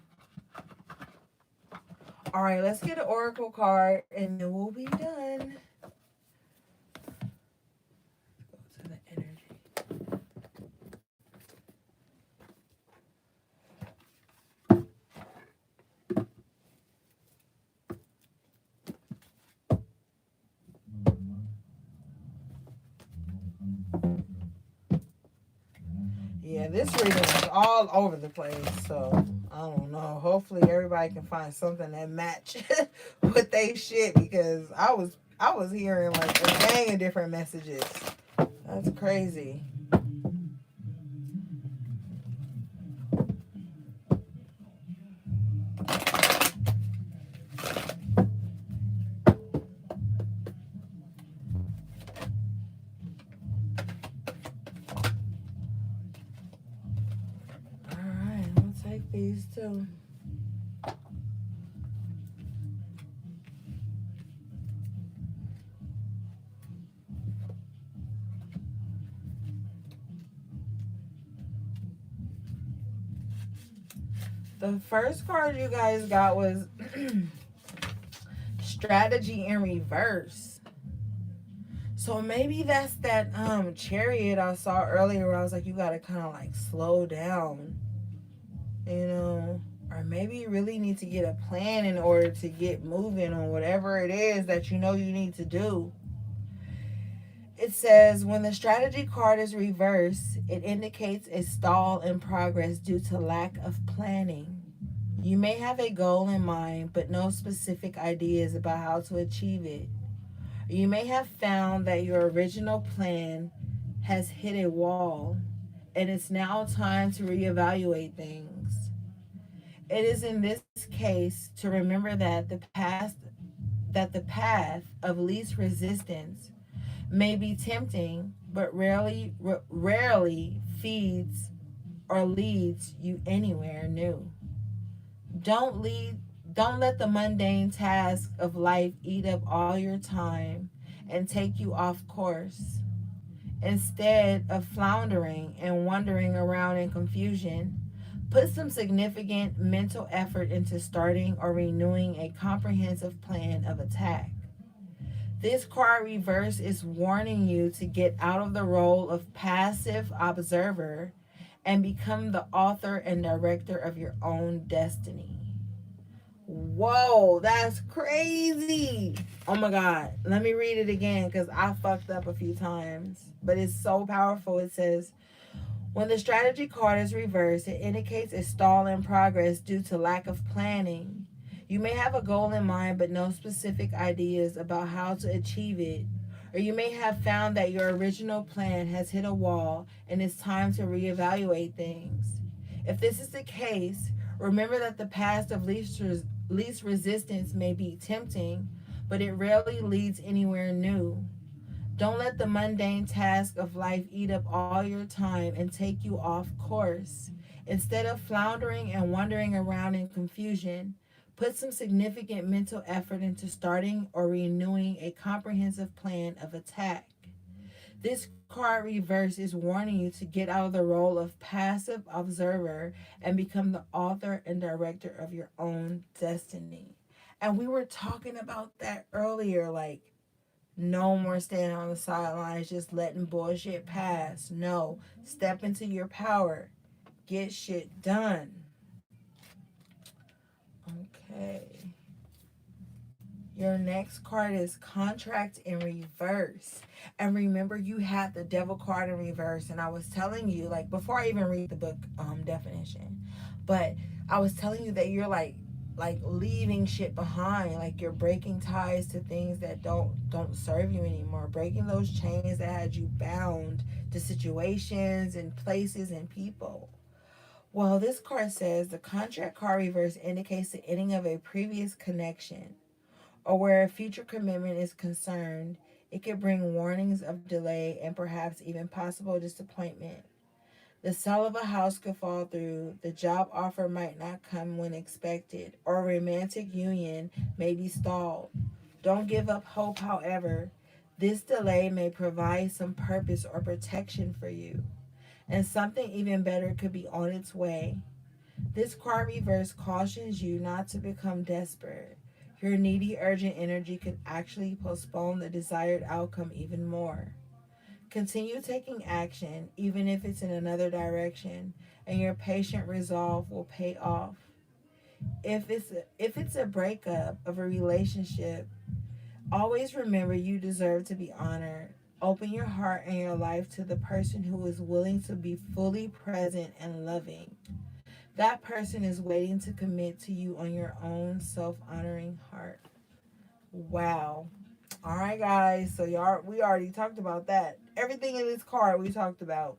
All right, let's get an oracle card and then we'll be done. Go to the energy. Yeah, this reading is all over the place, so I don't know. Hopefully everybody can find something that match with they shit because I was hearing like a gang of different messages. That's crazy. All right, I'll take these too. The first card you guys got was strategy in reverse. So maybe that's that chariot I saw earlier where I was like, you gotta kind of like slow down, you know, or maybe you really need to get a plan in order to get moving on whatever it is that you know you need to do. It says when the strategy card is reversed, it indicates a stall in progress due to lack of planning. You may have a goal in mind, but no specific ideas about how to achieve it. You may have found that your original plan has hit a wall, and it's now time to reevaluate things. It is in this case to remember that the path of least resistance may be tempting, but rarely feeds or leads you anywhere new. Don't lead don't let the mundane tasks of life eat up all your time and take you off course. Instead of floundering and wandering around in confusion, put some significant mental effort into starting or renewing a comprehensive plan of attack. This card reverse is warning you to get out of the role of passive observer and become the author and director of your own destiny. Whoa, that's crazy. Oh my God. Let me read it again because I fucked up a few times. But it's so powerful. It says, when the strategy card is reversed, it indicates a stall in progress due to lack of planning. You may have a goal in mind, but no specific ideas about how to achieve it. Or you may have found that your original plan has hit a wall and it's time to reevaluate things. If this is the case, remember that the path of least resistance may be tempting, but it rarely leads anywhere new. Don't let the mundane task of life eat up all your time and take you off course. Instead of floundering and wandering around in confusion, put some significant mental effort into starting or renewing a comprehensive plan of attack. This card reverse is warning you to get out of the role of passive observer and become the author and director of your own destiny. And we were talking about that earlier, like no more standing on the sidelines, just letting bullshit pass. No, step into your power. Get shit done. Okay. Your next card is contract in reverse. And remember, you had the devil card in reverse. And I was telling you, like, before I even read the book definition, but I was telling you that you're like leaving shit behind, like you're breaking ties to things that don't serve you anymore, breaking those chains that had you bound to situations and places and people. Well, this card says the contract card reverse indicates the ending of a previous connection or where a future commitment is concerned. It could bring warnings of delay and perhaps even possible disappointment. The sale of a house could fall through, the job offer might not come when expected, or a romantic union may be stalled. Don't give up hope, however. This delay may provide some purpose or protection for you, and something even better could be on its way. This card reverse cautions you not to become desperate. Your needy, urgent energy could actually postpone the desired outcome even more. Continue taking action, even if it's in another direction, and your patient resolve will pay off. If it's a breakup of a relationship, always remember you deserve to be honored. Open your heart and your life to the person who is willing to be fully present and loving. That person is waiting to commit to you on your own self honoring heart. Wow. All right, guys. So y'all, we already talked about that. Everything in this card we talked about: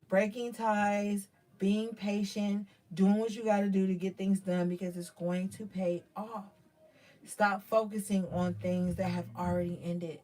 breaking ties, being patient, doing what you got to do to get things done because it's going to pay off. Stop focusing on things that have already ended.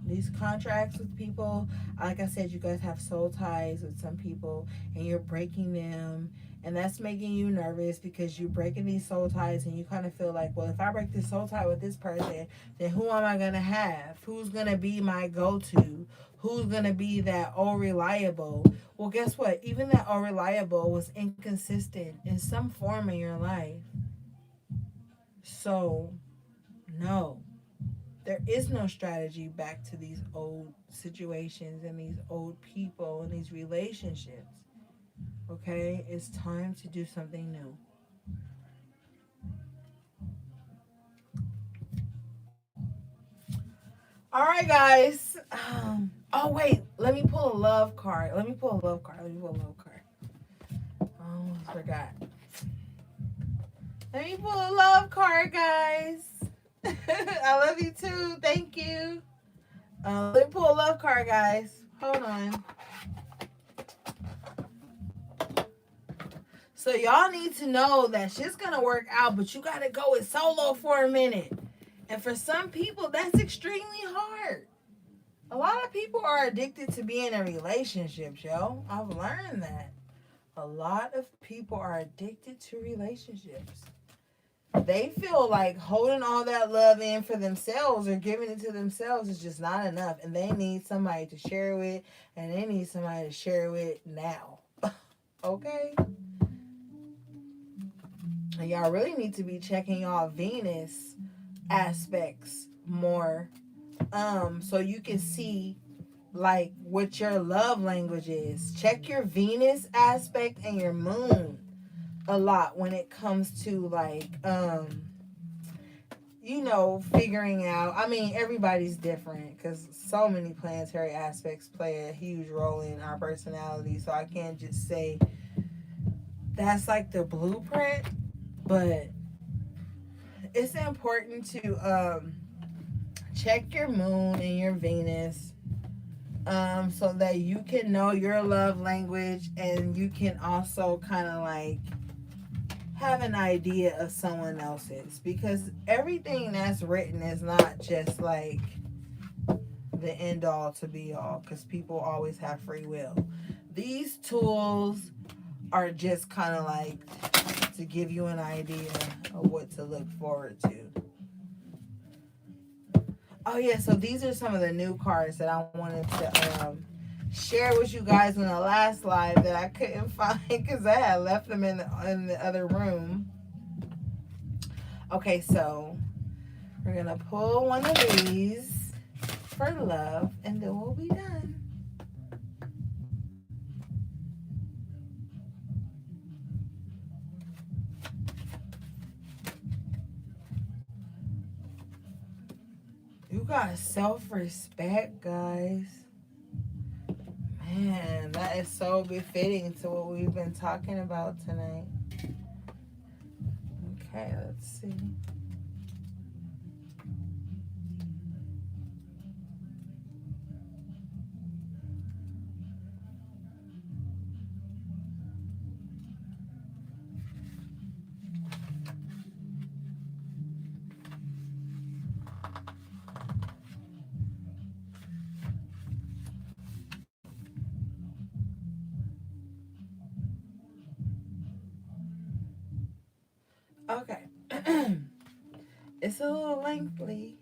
These contracts with people, like I said, you guys have soul ties with some people and you're breaking them. And that's making you nervous because you're breaking these soul ties and you kind of feel like, well, if I break this soul tie with this person, then who am I going to have? Who's going to be my go to? Who's going to be that all reliable? Well, guess what? Even that all reliable was inconsistent in some form in your life. So, no. There is no strategy back to these old situations and these old people and these relationships. Okay? It's time to do something new. All right, guys. Oh, wait. Let me pull a love card. Let me pull a love card. Let me pull a love card. I almost forgot. Let me pull a love card, guys. I love you too. Thank you. Let me pull a love card, guys. Hold on. So y'all need to know that shit's gonna work out, but you gotta go it solo for a minute. And for some people, that's extremely hard. A lot of people are addicted to being in relationships, yo. I've learned that. A lot of people are addicted to relationships. They feel like holding all that love in for themselves or giving it to themselves is just not enough. And they need somebody to share with, and they need somebody to share with now. Okay? And y'all really need to be checking y'all Venus aspects more, so you can see like what your love language is. Check your Venus aspect and your moon a lot when it comes to like figuring out. I mean, everybody's different because so many planetary aspects play a huge role in our personality, so I can't just say that's like the blueprint. But it's important to check your moon and your Venus, so that you can know your love language and you can also kind of like have an idea of someone else's, because everything that's written is not just like the end all to be all, because people always have free will. These tools are just kind of like to give you an idea of what to look forward to. Oh yeah, so these are some of the new cards that I wanted to share with you guys in the last live that I couldn't find because I had left them in the other room. Okay, so we're gonna pull one of these for love, and then we'll be done. You got self-respect, guys. Man, that is so befitting to what we've been talking about tonight. Okay, let's see. Okay. It's a little lengthy.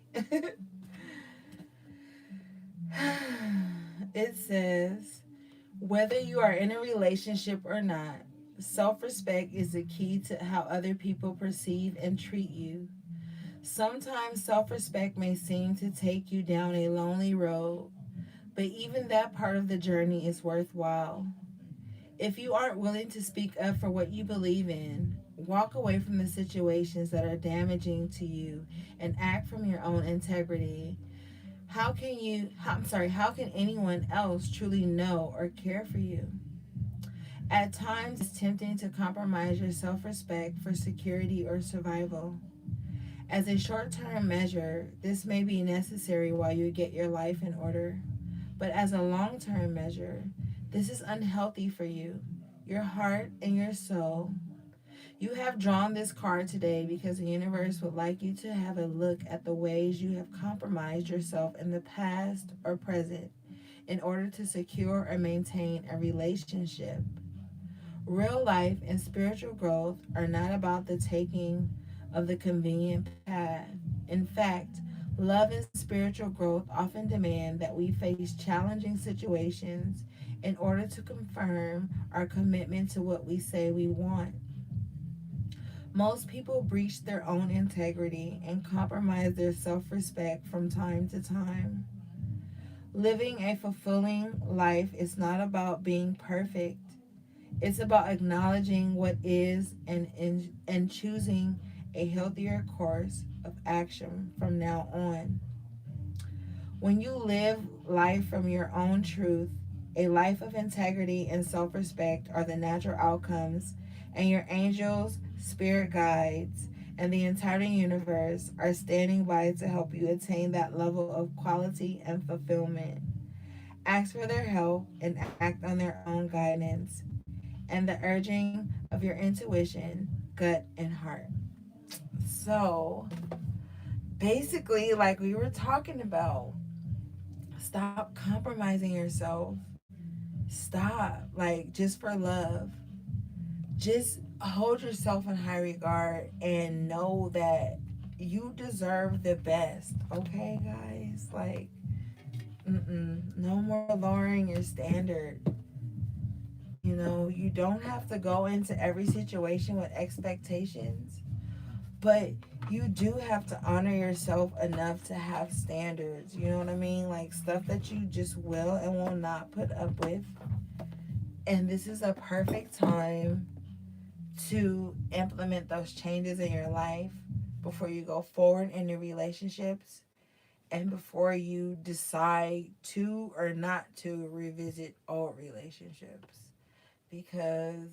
It says, whether you are in a relationship or not, self respect is the key to how other people perceive and treat you. Sometimes self respect may seem to take you down a lonely road, but even that part of the journey is worthwhile. If you aren't willing to speak up for what you believe in, walk away from the situations that are damaging to you and act from your own integrity. How can anyone else truly know or care for you? At times, it's tempting to compromise your self respect for security or survival. As a short term measure, this may be necessary while you get your life in order. But as a long term measure, this is unhealthy for you, your heart, and your soul. You have drawn this card today because the universe would like you to have a look at the ways you have compromised yourself in the past or present in order to secure or maintain a relationship. Real life and spiritual growth are not about the taking of the convenient path. In fact, love and spiritual growth often demand that we face challenging situations in order to confirm our commitment to what we say we want. Most people breach their own integrity and compromise their self respect from time to time. Living a fulfilling life is not about being perfect. It's about acknowledging what is and choosing a healthier course of action from now on. When you live life from your own truth, a life of integrity and self respect are the natural outcomes, and your angels, spirit guides, and the entire universe are standing by to help you attain that level of quality and fulfillment. Ask for their help and act on their own guidance and the urging of your intuition, gut, and heart. So, basically, like we were talking about, stop compromising yourself. Stop, like, just for love. Just hold yourself in high regard and know that you deserve the best, okay, guys? Like, no more lowering your standard. You know, you don't have to go into every situation with expectations, but you do have to honor yourself enough to have standards. You know what I mean? Like stuff that you just will and will not put up with. And this is a perfect time to implement those changes in your life before you go forward in your relationships and before you decide to or not to revisit old relationships, because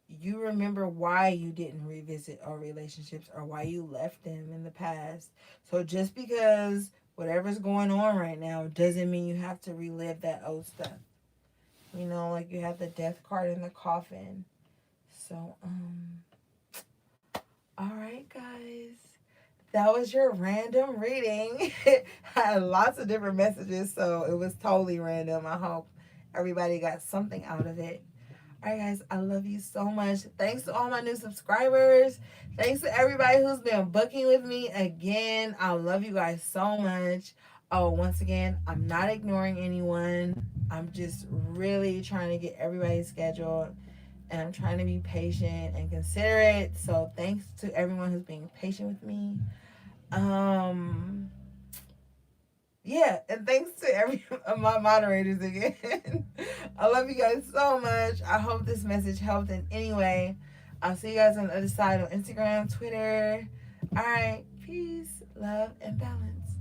you remember why you didn't revisit old relationships or why you left them in the past. So just because whatever's going on right now doesn't mean you have to relive that old stuff. You know, like you have the death card in the coffin. So, all right, guys. That was your random reading. Had lots of different messages, so it was totally random. I hope everybody got something out of it. All right, guys, I love you so much. Thanks to all my new subscribers. Thanks to everybody who's been booking with me again. I love you guys so much. Oh, once again, I'm not ignoring anyone. I'm just really trying to get everybody scheduled, and I'm trying to be patient and considerate. So thanks to everyone who's being patient with me. Um, yeah, and thanks to every of my moderators again. I love you guys so much. I hope this message helped in any way. I'll see you guys on the other side on Instagram, Twitter. All right, peace, love, and balance.